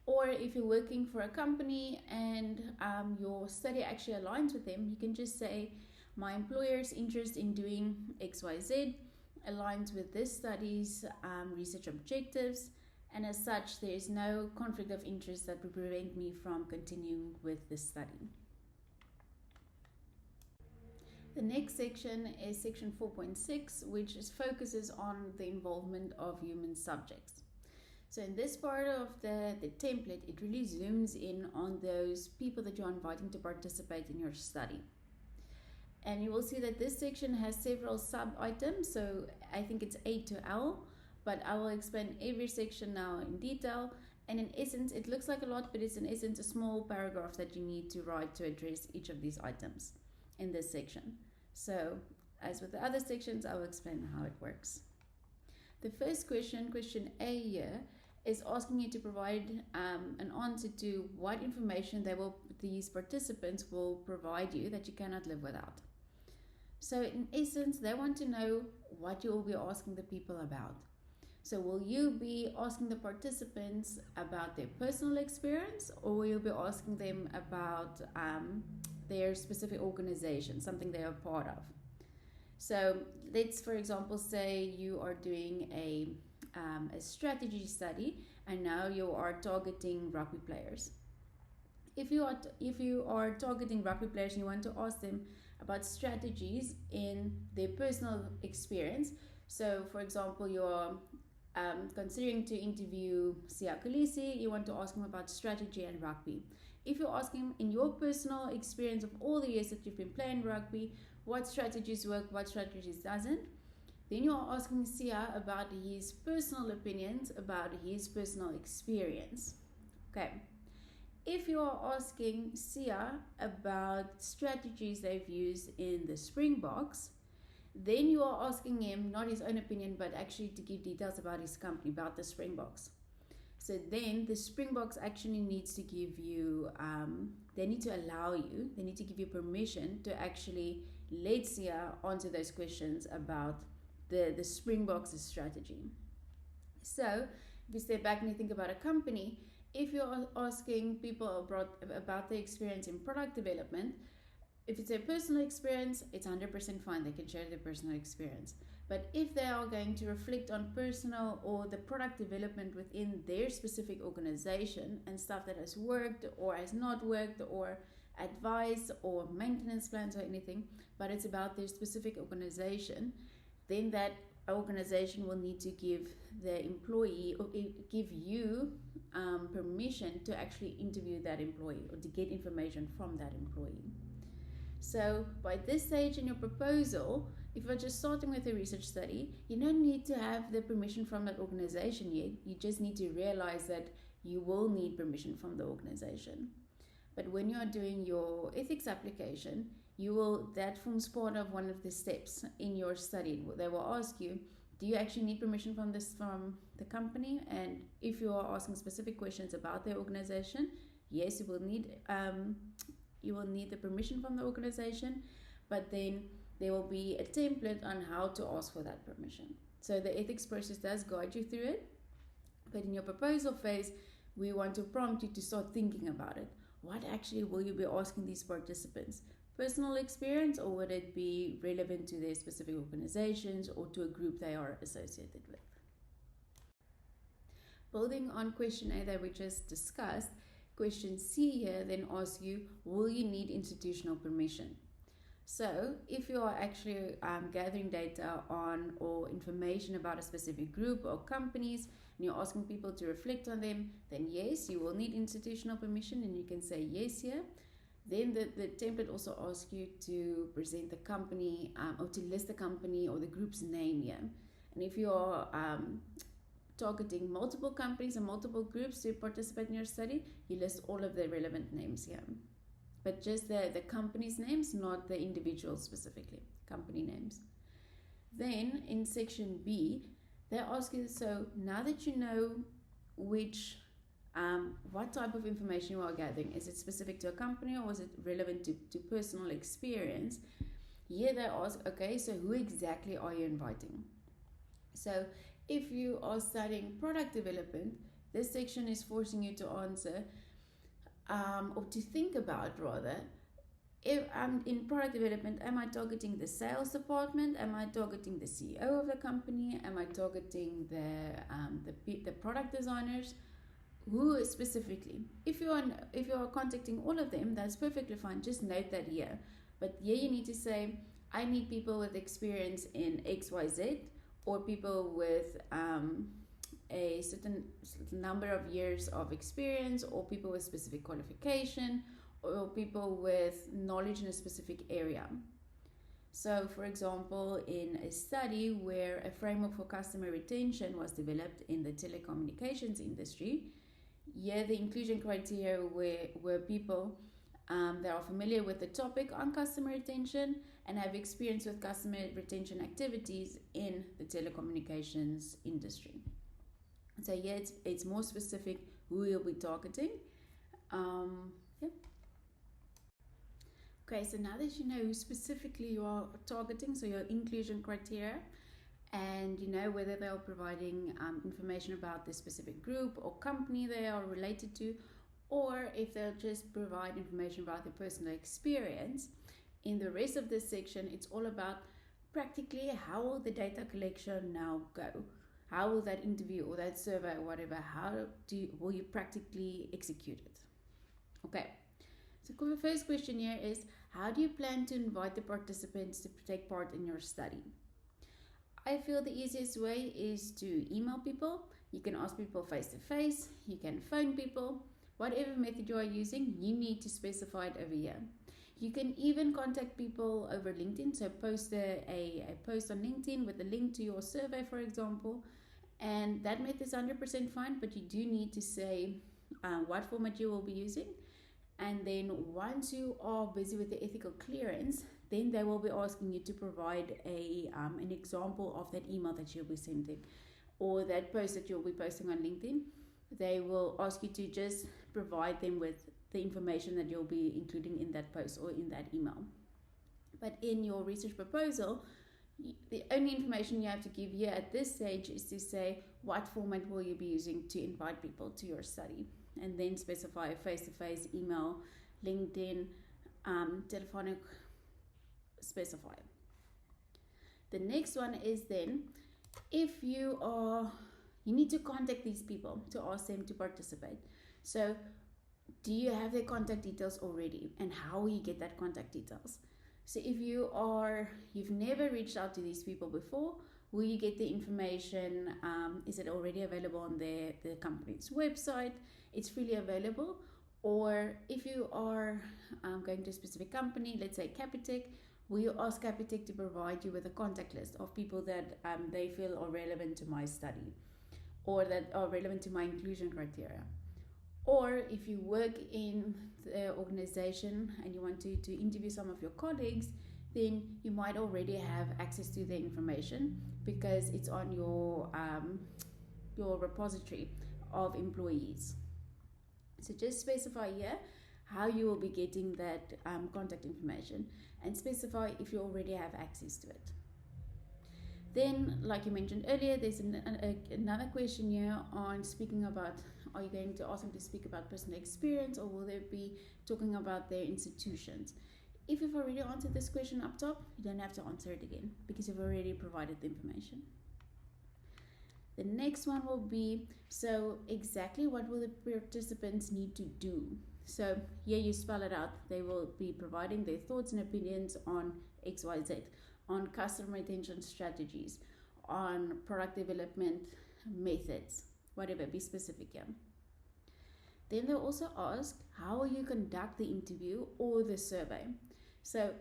Or if you're working for a company and your study actually aligns with them, you can just say, my employer's interest in doing XYZ aligns with this study's research objectives, and as such, there is no conflict of interest that would prevent me from continuing with this study. The next section is section 4.6, which focuses on the involvement of human subjects. So in this part of the template, it really zooms in on those people that you're inviting to participate in your study. And you will see that this section has several sub-items, so I think it's A to L, but I will explain every section now in detail. And in essence, it looks like a lot, but it's in essence a small paragraph that you need to write to address each of these items in this section. So, as with the other sections, I will explain how it works. The first question, question A here, is asking you to provide an answer to what information these participants will provide you that you cannot live without. So in essence, they want to know what you will be asking the people about. So will you be asking the participants about their personal experience, or will you be asking them about their specific organization, something they are part of? So let's, for example, say you are doing a strategy study and now you are targeting rugby players. If you are targeting rugby players and you want to ask them about strategies in their personal experience, so for example, you're considering to interview Siya Kolisi, you want to ask him about strategy and rugby. If you ask him in your personal experience of all the years that you've been playing rugby, what strategies work, what strategies doesn't, then you are asking Siya about his personal opinions, about his personal experience. Okay. If you are asking Siya about strategies they've used in the Springboks, then you are asking him not his own opinion, but actually to give details about his company, about the Springboks. So then the Springboks actually needs to give you, they need to allow you, they need to give you permission to actually let Siya answer those questions about the Springboks' strategy. So if you step back and you think about a company, if you're asking people about their experience in product development, if it's a personal experience, it's 100% fine. They can share their personal experience. But if they are going to reflect on personal or the product development within their specific organization and stuff that has worked or has not worked or advice or maintenance plans or anything, but it's about their specific organization, then that organization will need to give the employee or give you permission to actually interview that employee or to get information from that employee. So by this stage in your proposal, if you're just starting with a research study, you don't need to have the permission from that organization yet. You just need to realize that you will need permission from the organization. But when you are doing your ethics application, that forms part of one of the steps in your study. They will ask you, do you actually need permission from the company? And if you are asking specific questions about their organization, yes, you will need the permission from the organization, but then there will be a template on how to ask for that permission. So the ethics process does guide you through it, but in your proposal phase, we want to prompt you to start thinking about it. What actually will you be asking these participants? Personal experience, or would it be relevant to their specific organizations or to a group they are associated with? Building on question A that we just discussed, question C here then asks you, will you need institutional permission? So if you are actually gathering data on or information about a specific group or companies and you're asking people to reflect on them, then yes, you will need institutional permission and you can say yes here. Then the template also asks you to present the company or to list the company or the group's name here. And if you're targeting multiple companies and multiple groups to participate in your study, you list all of the relevant names here. But just the company's names, not the individuals specifically, company names. Then in section B, they ask you, so now that you know which what type of information you are gathering, is it specific to a company or is it relevant to personal experience? Here they ask, okay, so who exactly are you inviting? So if you are studying product development, this section is forcing you to answer or to think about rather, if I'm in product development, am I targeting the sales department? Am I targeting the CEO of the company? Am I targeting the product designers? Who specifically? If you are contacting all of them, that's perfectly fine. Just note that here. But here you need to say, I need people with experience in XYZ, or people with a certain number of years of experience, or people with specific qualification, or people with knowledge in a specific area. So, for example, in a study where a framework for customer retention was developed in the telecommunications industry, here the inclusion criteria were people that are familiar with the topic on customer retention and have experience with customer retention activities in the telecommunications industry. So yeah, it's more specific who you'll be targeting. Yeah. Okay, so now that you know who specifically you are targeting, so your inclusion criteria, and you know whether they are providing information about the specific group or company they are related to, or if they'll just provide information about their personal experience. In the rest of this section, it's all about practically how will the data collection now go? How will that interview or that survey or whatever, will you practically execute it? Okay, so the first question here is, how do you plan to invite the participants to take part in your study? I feel the easiest way is to email people. You can ask people face to face, you can phone people. Whatever method you are using, you need to specify it over here. You can even contact people over LinkedIn, so post a post on LinkedIn with a link to your survey, for example, and that method is 100% fine, but you do need to say what format you will be using. And then once you are busy with the ethical clearance, then they will be asking you to provide an example of that email that you'll be sending or that post that you'll be posting on LinkedIn. They will ask you to just provide them with the information that you'll be including in that post or in that email. But in your research proposal, the only information you have to give here at this stage is to say what format will you be using to invite people to your study, and then specify face-to-face, email, LinkedIn, telephonic, specify. The next one is then, if you need to contact these people to ask them to participate. So do you have their contact details already, and how will you get that contact details? So if you've never reached out to these people before, will you get the information? Is it already available on the company's website? It's freely available. Or if you are going to a specific company, let's say Capitec, will you ask Capitec to provide you with a contact list of people that they feel are relevant to my study or that are relevant to my inclusion criteria? Or if you work in the organization and you want to interview some of your colleagues, then you might already have access to the information because it's on your repository of employees. So just specify here how you will be getting that contact information, and specify if you already have access to it. Then, like you mentioned earlier, there's another question here on speaking about, are you going to ask them to speak about personal experience, or will they be talking about their institutions? If you've already answered this question up top, you don't have to answer it again because you've already provided the information. The next one will be, so exactly what will the participants need to do? So here you spell it out. They will be providing their thoughts and opinions on XYZ, on customer retention strategies, on product development methods, whatever, be specific here. Then they'll also ask, how will you conduct the interview or the survey? So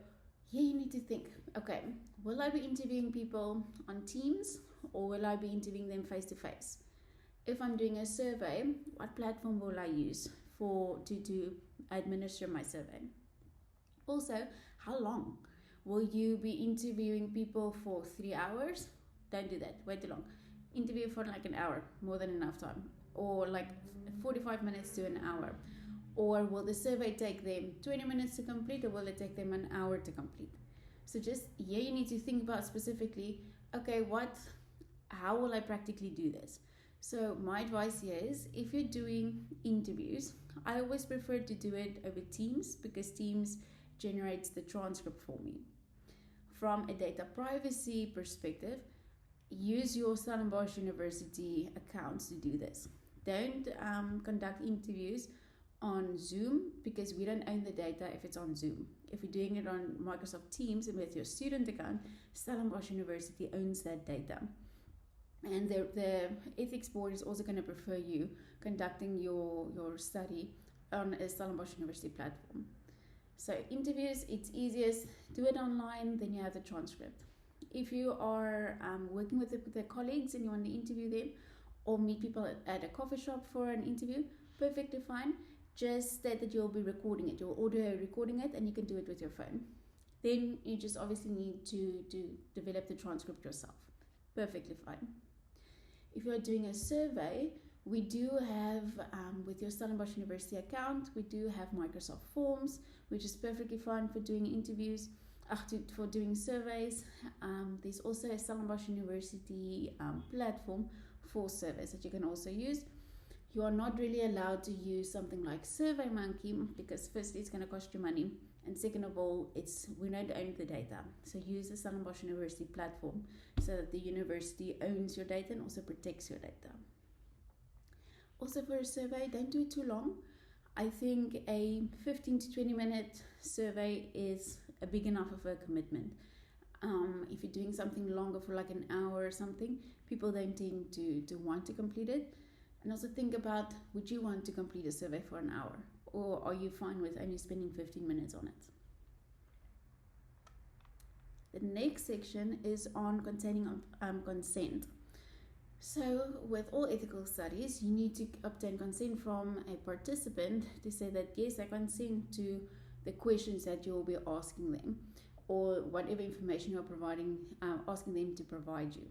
here you need to think, okay, will I be interviewing people on Teams or will I be interviewing them face to face? If I'm doing a survey, what platform will I use to administer my survey? Also, how long? Will you be interviewing people for 3 hours? Don't do that, way too long. Interview for like an hour, more than enough time. Or like 45 minutes to an hour. Or will the survey take them 20 minutes to complete, or will it take them an hour to complete? So just here you need to think about specifically, okay, how will I practically do this? So my advice here is, if you're doing interviews, I always prefer to do it over Teams, because Teams generates the transcript for me. From a data privacy perspective, use your Stellenbosch University accounts to do this. Don't conduct interviews on Zoom, because we don't own the data if it's on Zoom. If you're doing it on Microsoft Teams and with your student account, Stellenbosch University owns that data. And the ethics board is also going to prefer you conducting your study on a Stellenbosch University platform. So interviews, it's easiest, do it online, then you have the transcript. If you are working with the colleagues and you want to interview them, or meet people at a coffee shop for an interview, perfectly fine. Just state that you'll be recording it. You'll audio recording it, and you can do it with your phone. Then you just obviously need to develop the transcript yourself. Perfectly fine. If you're doing a survey, we do have, with your Stellenbosch University account, we do have Microsoft Forms, which is perfectly fine for doing interviews, for doing surveys. There's also a Stellenbosch University platform for surveys that you can also use. You are not really allowed to use something like SurveyMonkey, because firstly, it's going to cost you money, and second of all, we don't own the data. So use the Stellenbosch University platform so that the university owns your data and also protects your data. Also, for a survey, don't do it too long. I think a 15 to 20 minute survey is a big enough of a commitment. If you're doing something longer for like an hour or something, people don't tend to want to complete it. And also think about, would you want to complete a survey for an hour? Or are you fine with only spending 15 minutes on it? The next section is on containing consent. So with all ethical studies, you need to obtain consent from a participant to say that yes, I consent to the questions that you will be asking them, or whatever information you're providing, asking them to provide you.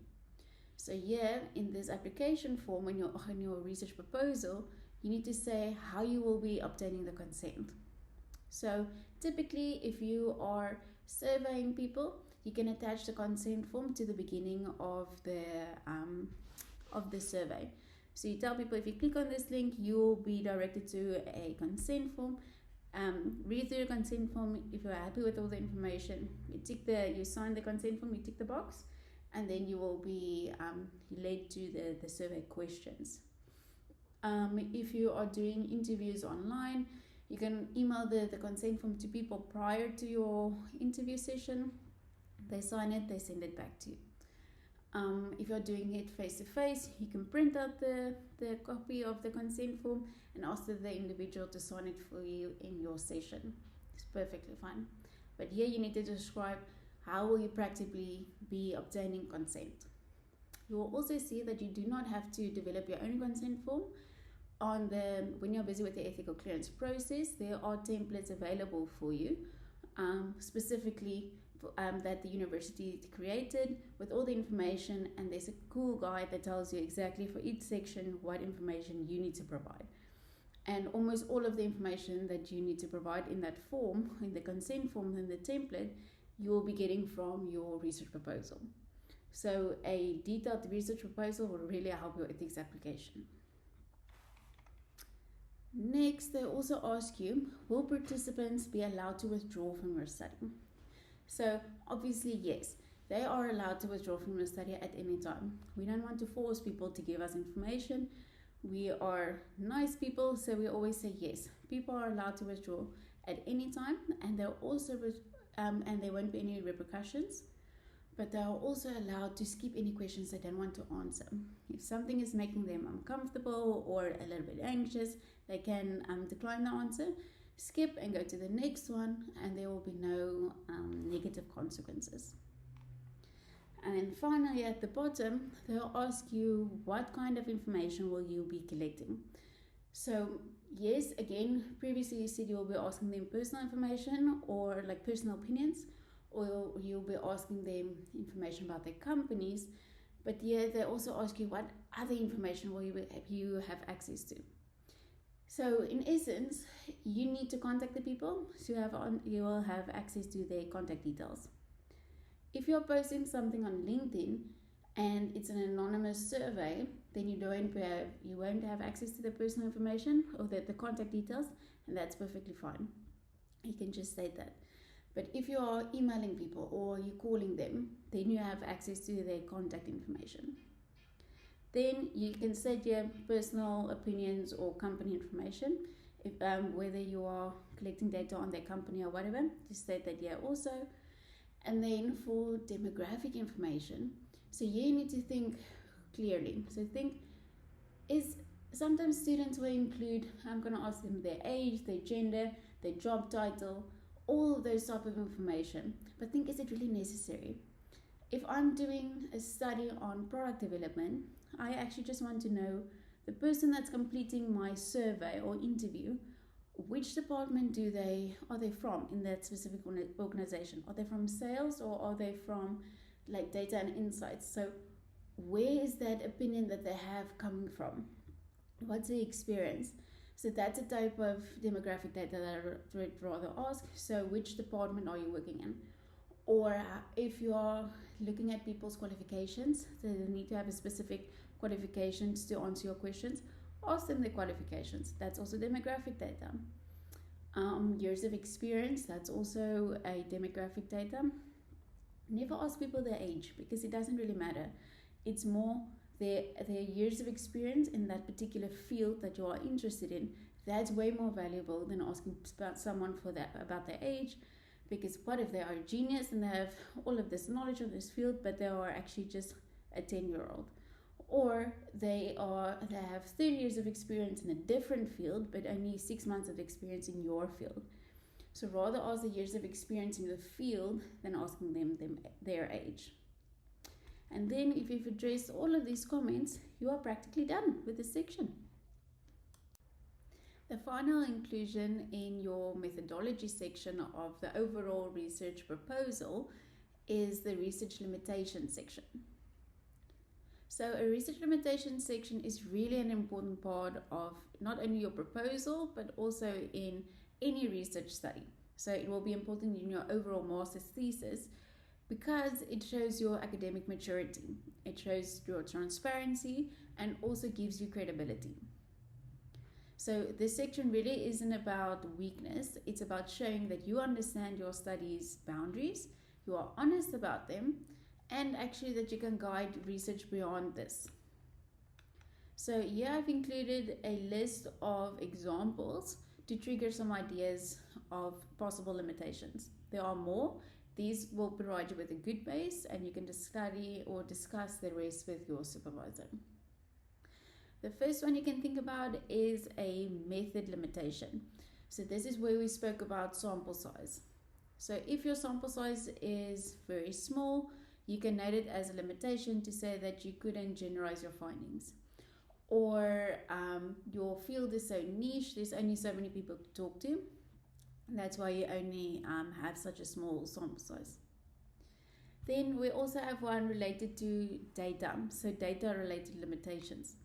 So here in this application form, on your research proposal, you need to say how you will be obtaining the consent. So typically, if you are surveying people, you can attach the consent form to the beginning of the survey. So you tell people, if you click on this link, you will be directed to a consent form. Read through the consent form. If you're happy with all the information, you sign the consent form, you tick the box, and then you will be led to the survey questions. If you are doing interviews online, you can email the consent form to people prior to your interview session. They sign it, they send it back to you. If you're doing it face to face, you can print out the copy of the consent form and ask the individual to sign it for you in your session. It's perfectly fine. But here you need to describe how will you practically be obtaining consent. You will also see that you do not have to develop your own consent form. When you're busy with the ethical clearance process, there are templates available for you, specifically that the university created with all the information, and there's a cool guide that tells you exactly for each section what information you need to provide. And almost all of the information that you need to provide in that form, in the consent form and the template, you will be getting from your research proposal. So a detailed research proposal will really help your ethics application. Next, they also ask you, will participants be allowed to withdraw from your study? So obviously, yes, they are allowed to withdraw from your study at any time. We don't want to force people to give us information. We are nice people, so we always say yes. People are allowed to withdraw at any time, and they'll also and there won't be any repercussions. but they are also allowed to skip any questions they don't want to answer. If something is making them uncomfortable or a little bit anxious, they can decline the answer, skip and go to the next one, and there will be no negative consequences. And then finally at the bottom, they'll ask you what kind of information will you be collecting. So yes, again, previously you said you'll be asking them personal information or like personal opinions, or you'll be asking them information about their companies. But yeah, they also ask you what other information will you have access to. So in essence, you need to contact the people, so you will have access to their contact details. If you're posting something on LinkedIn and it's an anonymous survey, then you won't have access to the personal information or the contact details, and that's perfectly fine. You can just state that. But if you are emailing people or you're calling them, then you have access to their contact information. Then you can set your personal opinions or company information, if, whether you are collecting data on their company or whatever, just state that here also. And then for demographic information, so you need to think clearly. So sometimes students will include, I'm going to ask them their age, their gender, their job title, all of those type of information. But think, is it really necessary? If I'm doing a study on product development, I actually just want to know the person that's completing my survey or interview, which department are they from in that specific organization? Are they from sales or are they from like data and insights? So where is that opinion that they have coming from? What's the experience? So that's a type of demographic data that I would rather ask. So which department are you working in? Or if you are looking at people's qualifications, so they need to have a specific qualifications to answer your questions, ask them their qualifications. That's also demographic data. Years of experience, that's also a demographic data. Never ask people their age, because it doesn't really matter. It's more their years of experience in that particular field that you are interested in. That's way more valuable than asking someone about their age, because what if they are a genius and they have all of this knowledge of this field, but they are actually just a 10-year-old? Or they have 30 years of experience in a different field, but only 6 months of experience in your field. So rather ask the years of experience in the field than asking them their age. And then if you've addressed all of these comments, you are practically done with this section. The final inclusion in your methodology section of the overall research proposal is the research limitation section. So a research limitation section is really an important part of not only your proposal, but also in any research study. So it will be important in your overall master's thesis because it shows your academic maturity. It shows your transparency and also gives you credibility. So this section really isn't about weakness. It's about showing that you understand your study's boundaries, you are honest about them, and actually that you can guide research beyond this. So here I've included a list of examples to trigger some ideas of possible limitations. There are more. These will provide you with a good base, and you can just study or discuss the rest with your supervisor. The first one you can think about is a method limitation. So this is where we spoke about sample size. So if your sample size is very small, you can note it as a limitation to say that you couldn't generalize your findings. Or your field is so niche, there's only so many people to talk to. And that's why you only have such a small sample size. Then we also have one related to data, so data related limitations.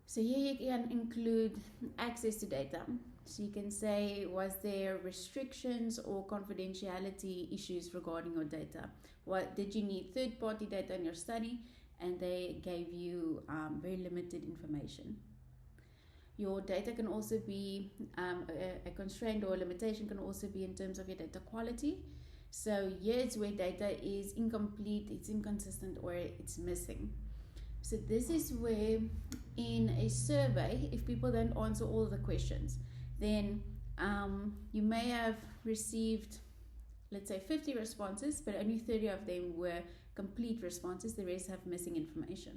So here you can include access to data. So you can say, was there restrictions or confidentiality issues regarding your data? What did you need third-party data in your study, and they gave you very limited information? Your data can also be a constraint, or a limitation can also be in terms of your data quality. So here it's where data is incomplete, it's inconsistent, or it's missing. So this is where in a survey, if people don't answer all of the questions, then you may have received, let's say 50 responses, but only 30 of them were complete responses, the rest have missing information.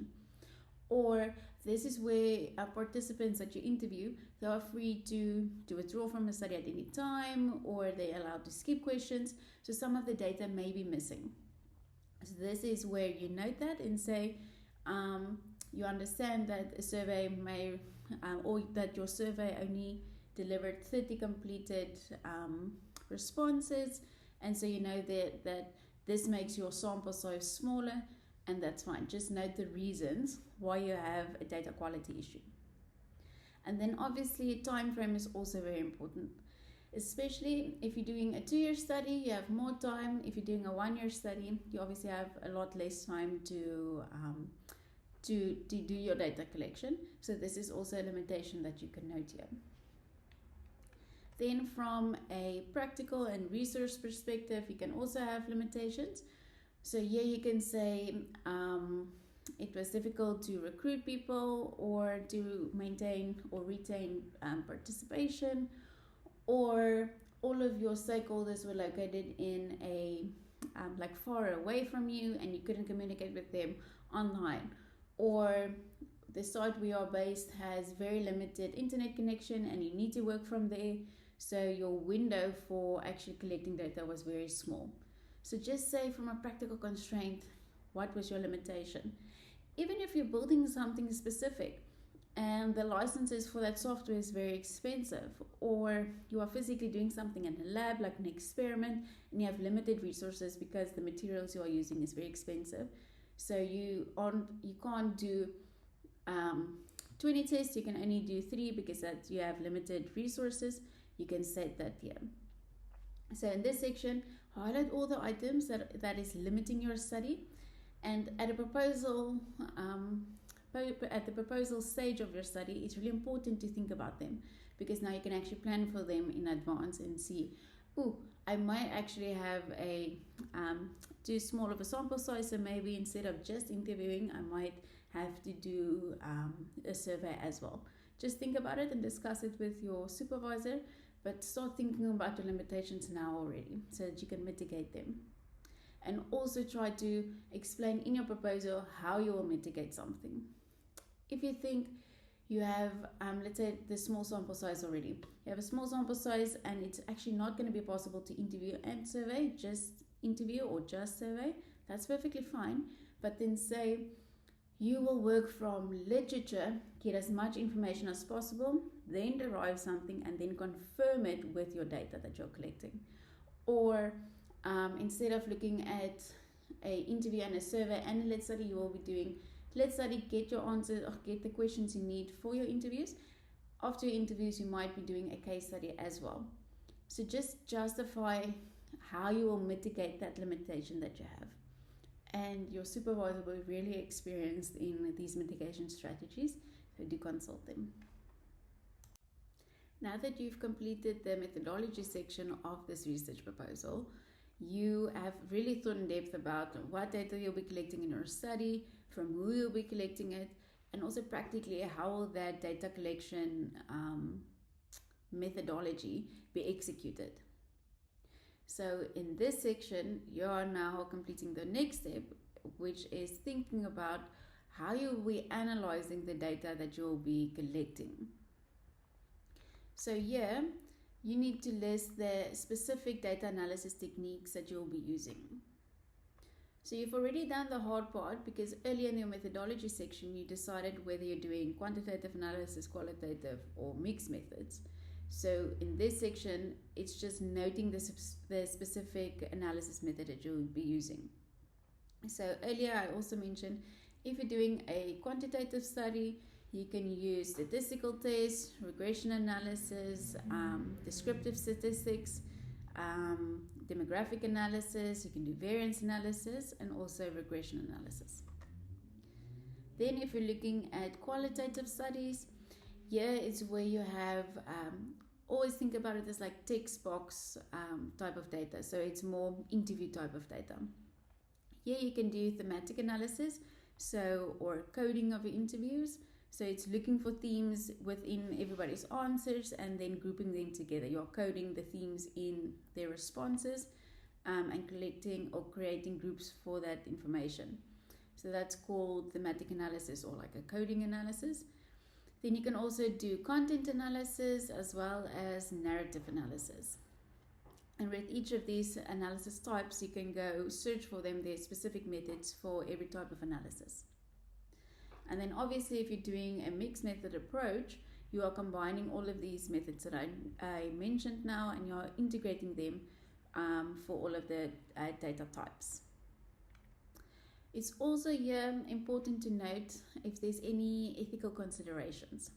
Or this is where participants that you interview, they are free to withdraw from the study at any time, or they're allowed to skip questions. So some of the data may be missing. So this is where you note that and say, you understand that a survey may, or that your survey only delivered 30 completed responses, and so you know that this makes your sample size smaller, and that's fine. Just note the reasons why you have a data quality issue. And then obviously time frame is also very important, especially if you're doing a 2-year study, you have more time. If you're doing a 1-year study, you obviously have a lot less time to do your data collection. So this is also a limitation that you can note here. Then from a practical and research perspective, you can also have limitations. So here you can say it was difficult to recruit people, or to maintain or retain participation, or all of your stakeholders were located in a like far away from you and you couldn't communicate with them online, or the site where you are based has very limited internet connection and you need to work from there, so your window for actually collecting data was very small. So just say from a practical constraint, what was your limitation? Even if you're building something specific and the licenses for that software is very expensive, or you are physically doing something in a lab like an experiment and you have limited resources because the materials you are using is very expensive, so you can't do 20 tests, you can only do 3 because that you have limited resources, you can set that here. So in this section, highlight all the items that is limiting your study, and at the proposal stage of your study, it's really important to think about them, because now you can actually plan for them in advance and see, I might actually have a too small of a sample size, so maybe instead of just interviewing, I might have to do a survey as well. Just think about it and discuss it with your supervisor, but start thinking about your limitations now already so that you can mitigate them. And also try to explain in your proposal how you will mitigate something. If you think you have, let's say, the small sample size already, you have a small sample size and it's actually not going to be possible to interview and survey, just interview or just survey, that's perfectly fine. But then say, you will work from literature, get as much information as possible, then derive something and then confirm it with your data that you're collecting. Or instead of looking at an interview and a survey and a lead study, you will be doing lead study, get your answers or get the questions you need for your interviews. After your interviews, you might be doing a case study as well. So just justify how you will mitigate that limitation that you have. And your supervisor will be really experienced in these mitigation strategies, so do consult them. Now that you've completed the methodology section of this research proposal, you have really thought in depth about what data you'll be collecting in your study, from who you'll be collecting it, and also practically how will that data collection methodology be executed. So in this section, you are now completing the next step, which is thinking about how you'll be analyzing the data that you'll be collecting. So here, you need to list the specific data analysis techniques that you'll be using. So you've already done the hard part, because earlier in your methodology section, you decided whether you're doing quantitative analysis, qualitative, or mixed methods. So in this section, it's just noting the specific analysis method that you'll be using. So earlier I also mentioned, if you're doing a quantitative study, you can use statistical tests, regression analysis, descriptive statistics, demographic analysis, you can do variance analysis, and also regression analysis. Then if you're looking at qualitative studies, here is where you have, always think about it as like text box type of data. So it's more interview type of data. Here you can do thematic analysis, or coding of your interviews. So it's looking for themes within everybody's answers and then grouping them together. You're coding the themes in their responses. and collecting or creating groups for that information. So that's called thematic analysis, or like a coding analysis. Then you can also do content analysis as well as narrative analysis. And with each of these analysis types, you can go search for them. There's specific methods for every type of analysis. And then obviously, if you're doing a mixed method approach, you are combining all of these methods that I mentioned now, and you're integrating them for all of the data types. It's also here important to note if there's any ethical considerations.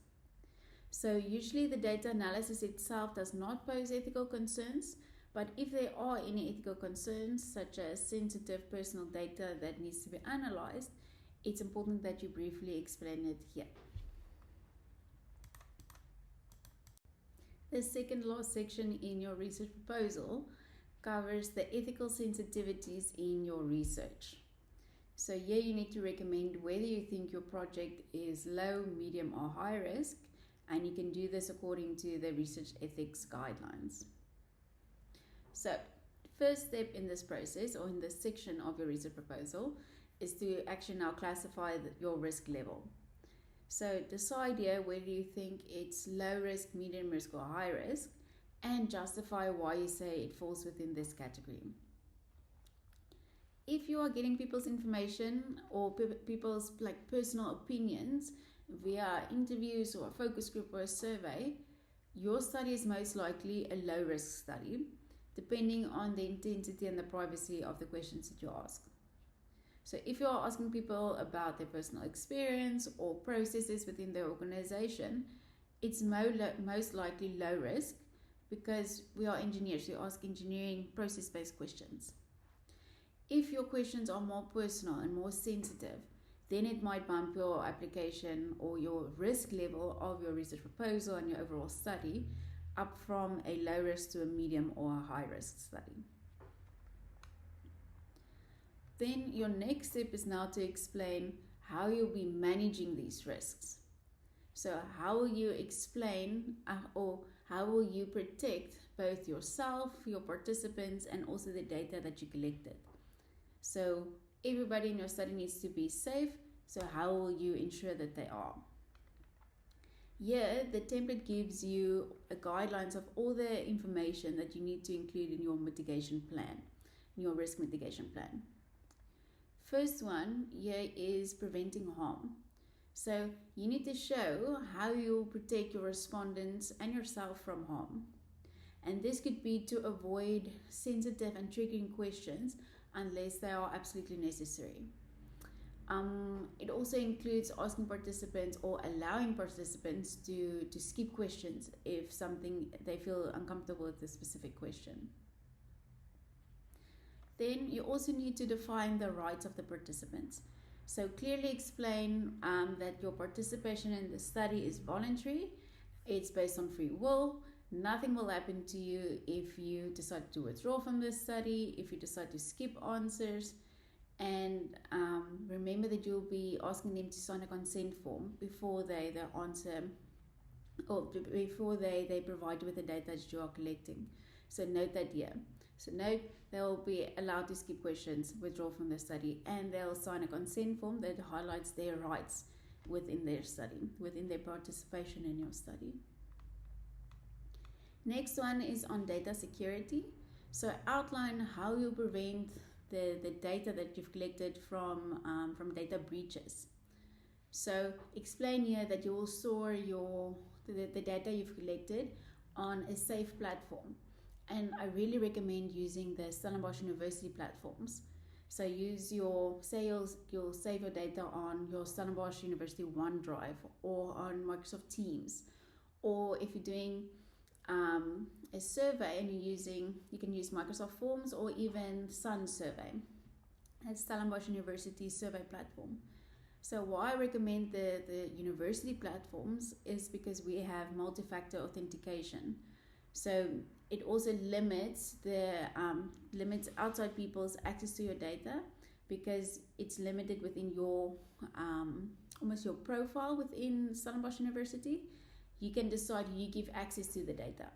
So usually the data analysis itself does not pose ethical concerns, but if there are any ethical concerns, such as sensitive personal data that needs to be analyzed, it's important that you briefly explain it here. The second last section in your research proposal covers the ethical sensitivities in your research. So here you need to recommend whether you think your project is low, medium, or high risk, and you can do this according to the research ethics guidelines. So, first step in this process, or in this section of your research proposal, is to actually now classify your risk level. So decide here whether you think it's low risk, medium risk, or high risk, and justify why you say it falls within this category. If you are getting people's information or people's personal opinions via interviews or a focus group or a survey, your study is most likely a low risk study, depending on the intensity and the privacy of the questions that you ask. So if you are asking people about their personal experience or processes within their organization, it's most likely low risk, because we are engineers. We ask engineering process-based questions. If your questions are more personal and more sensitive, then it might bump your application or your risk level of your research proposal and your overall study up from a low risk to a medium or a high risk study. Then your next step is now to explain how you'll be managing these risks. So how will you explain or how will you protect both yourself, your participants, and also the data that you collected? So everybody in your study needs to be safe. So how will you ensure that they are? Here, the template gives you guidelines of all the information that you need to include in your mitigation plan, your risk mitigation plan. First one here is preventing harm. So you need to show how you protect your respondents and yourself from harm. And this could be to avoid sensitive and triggering questions unless they are absolutely necessary. It also includes asking participants or allowing participants to skip questions if they feel uncomfortable with a specific question. Then you also need to define the rights of the participants. So clearly explain that your participation in the study is voluntary, it's based on free will, nothing will happen to you if you decide to withdraw from the study, if you decide to skip answers, and remember that you'll be asking them to sign a consent form before they answer or before they provide you with the data that you are collecting. So note that here. So note they'll be allowed to skip questions, withdraw from the study, and they'll sign a consent form that highlights their rights within their study, within their participation in your study. Next one is on data security. So outline how you prevent the data that you've collected from data breaches. So explain here that you will store the data you've collected on a safe platform. And I really recommend using the Stellenbosch University platforms. So you'll save your data on your Stellenbosch University OneDrive or on Microsoft Teams. Or if you're doing a survey and you can use Microsoft Forms or even Sun Survey. That's Stellenbosch University survey platform. So why I recommend the university platforms is because we have multi-factor authentication. So it also limits limits outside people's access to your data, because it's limited within your almost your profile within Stellenbosch University. You can decide who you give access to the data.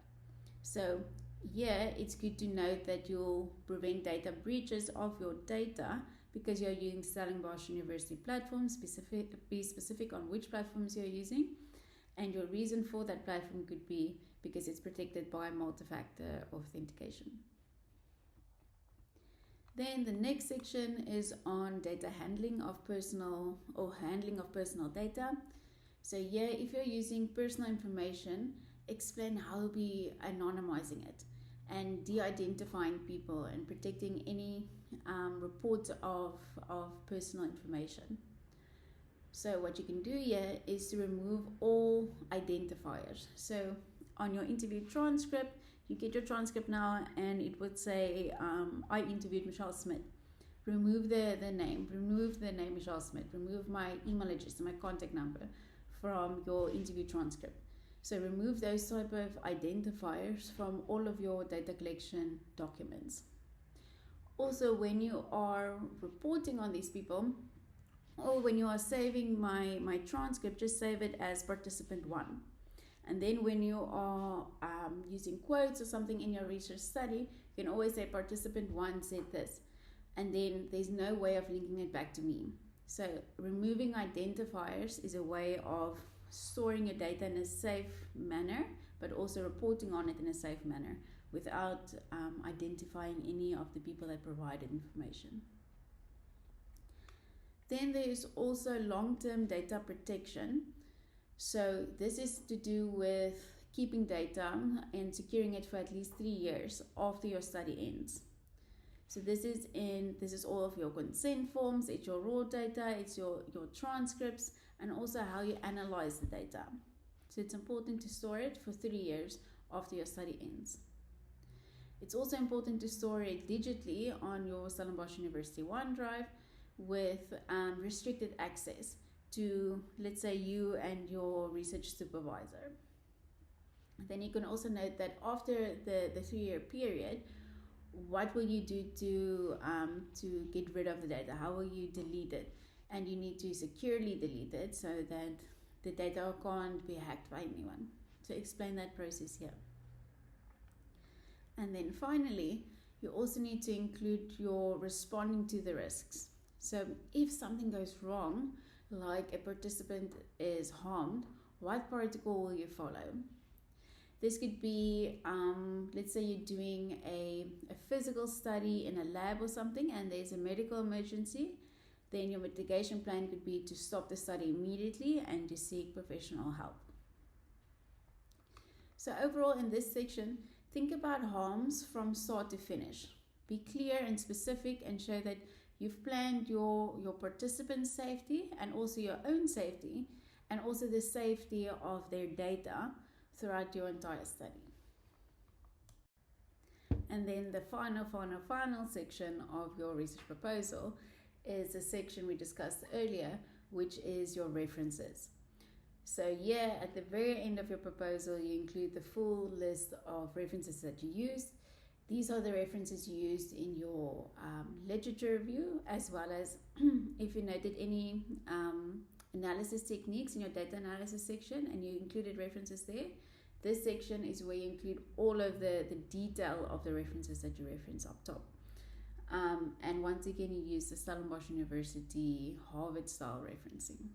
So Here, it's good to note that you'll prevent data breaches of your data because you're using Stellenbosch University platforms. Be specific on which platforms you're using, and your reason for that platform could be because it's protected by multi-factor authentication. Then the next section is on data handling of personal data. So here, if you're using personal information, explain how you'll be anonymizing it and de-identifying people and protecting any reports of personal information. So what you can do here is to remove all identifiers. So on your interview transcript, you get your transcript now and it would say, I interviewed Michelle Smit. Remove the name Michelle Smit, remove my email address and my contact number from your interview transcript. So remove those type of identifiers from all of your data collection documents. Also, when you are reporting on these people, or when you are saving my transcript, just save it as participant 1. And then when you are using quotes or something in your research study, you can always say participant 1 said this. And then there's no way of linking it back to me. So removing identifiers is a way of storing your data in a safe manner, but also reporting on it in a safe manner without identifying any of the people that provided information. Then there is also long-term data protection. So this is to do with keeping data and securing it for at least 3 years after your study ends. So this is all of your consent forms, it's your raw data, it's your transcripts, and also how you analyze the data. So it's important to store it for 3 years after your study ends. It's also important to store it digitally on your Stellenbosch University OneDrive with restricted access to, let's say, you and your research supervisor. Then you can also note that after the 3-year period, what will you do to get rid of the data? How will you delete it? And you need to securely delete it so that the data can't be hacked by anyone. So explain that process here. And then finally, you also need to include your responding to the risks. So if something goes wrong, like a participant is harmed, what protocol will you follow? This could be, let's say you're doing a physical study in a lab or something and there's a medical emergency, then your mitigation plan could be to stop the study immediately and to seek professional help. So overall in this section, think about harms from start to finish. Be clear and specific and show that you've planned your participants' safety and also your own safety and also the safety of their data throughout your entire study. And then the final section of your research proposal is the section we discussed earlier, which is your references. So here at the very end of your proposal, you include the full list of references that you used. These are the references you used in your literature review, as well as if you noted any analysis techniques in your data analysis section and you included references there. This section is where you include all of the detail of the references that you reference up top. And once again, you use the Stellenbosch University Harvard-style referencing.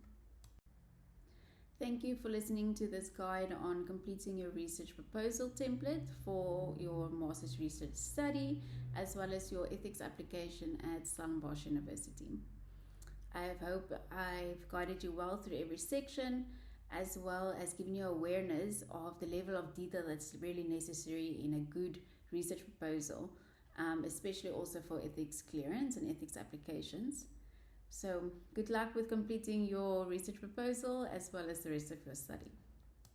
Thank you for listening to this guide on completing your research proposal template for your master's research study, as well as your ethics application at Stellenbosch University. I hope I've guided you well through every section, as well as giving you awareness of the level of detail that's really necessary in a good research proposal, especially also for ethics clearance and ethics applications. So good luck with completing your research proposal as well as the rest of your study.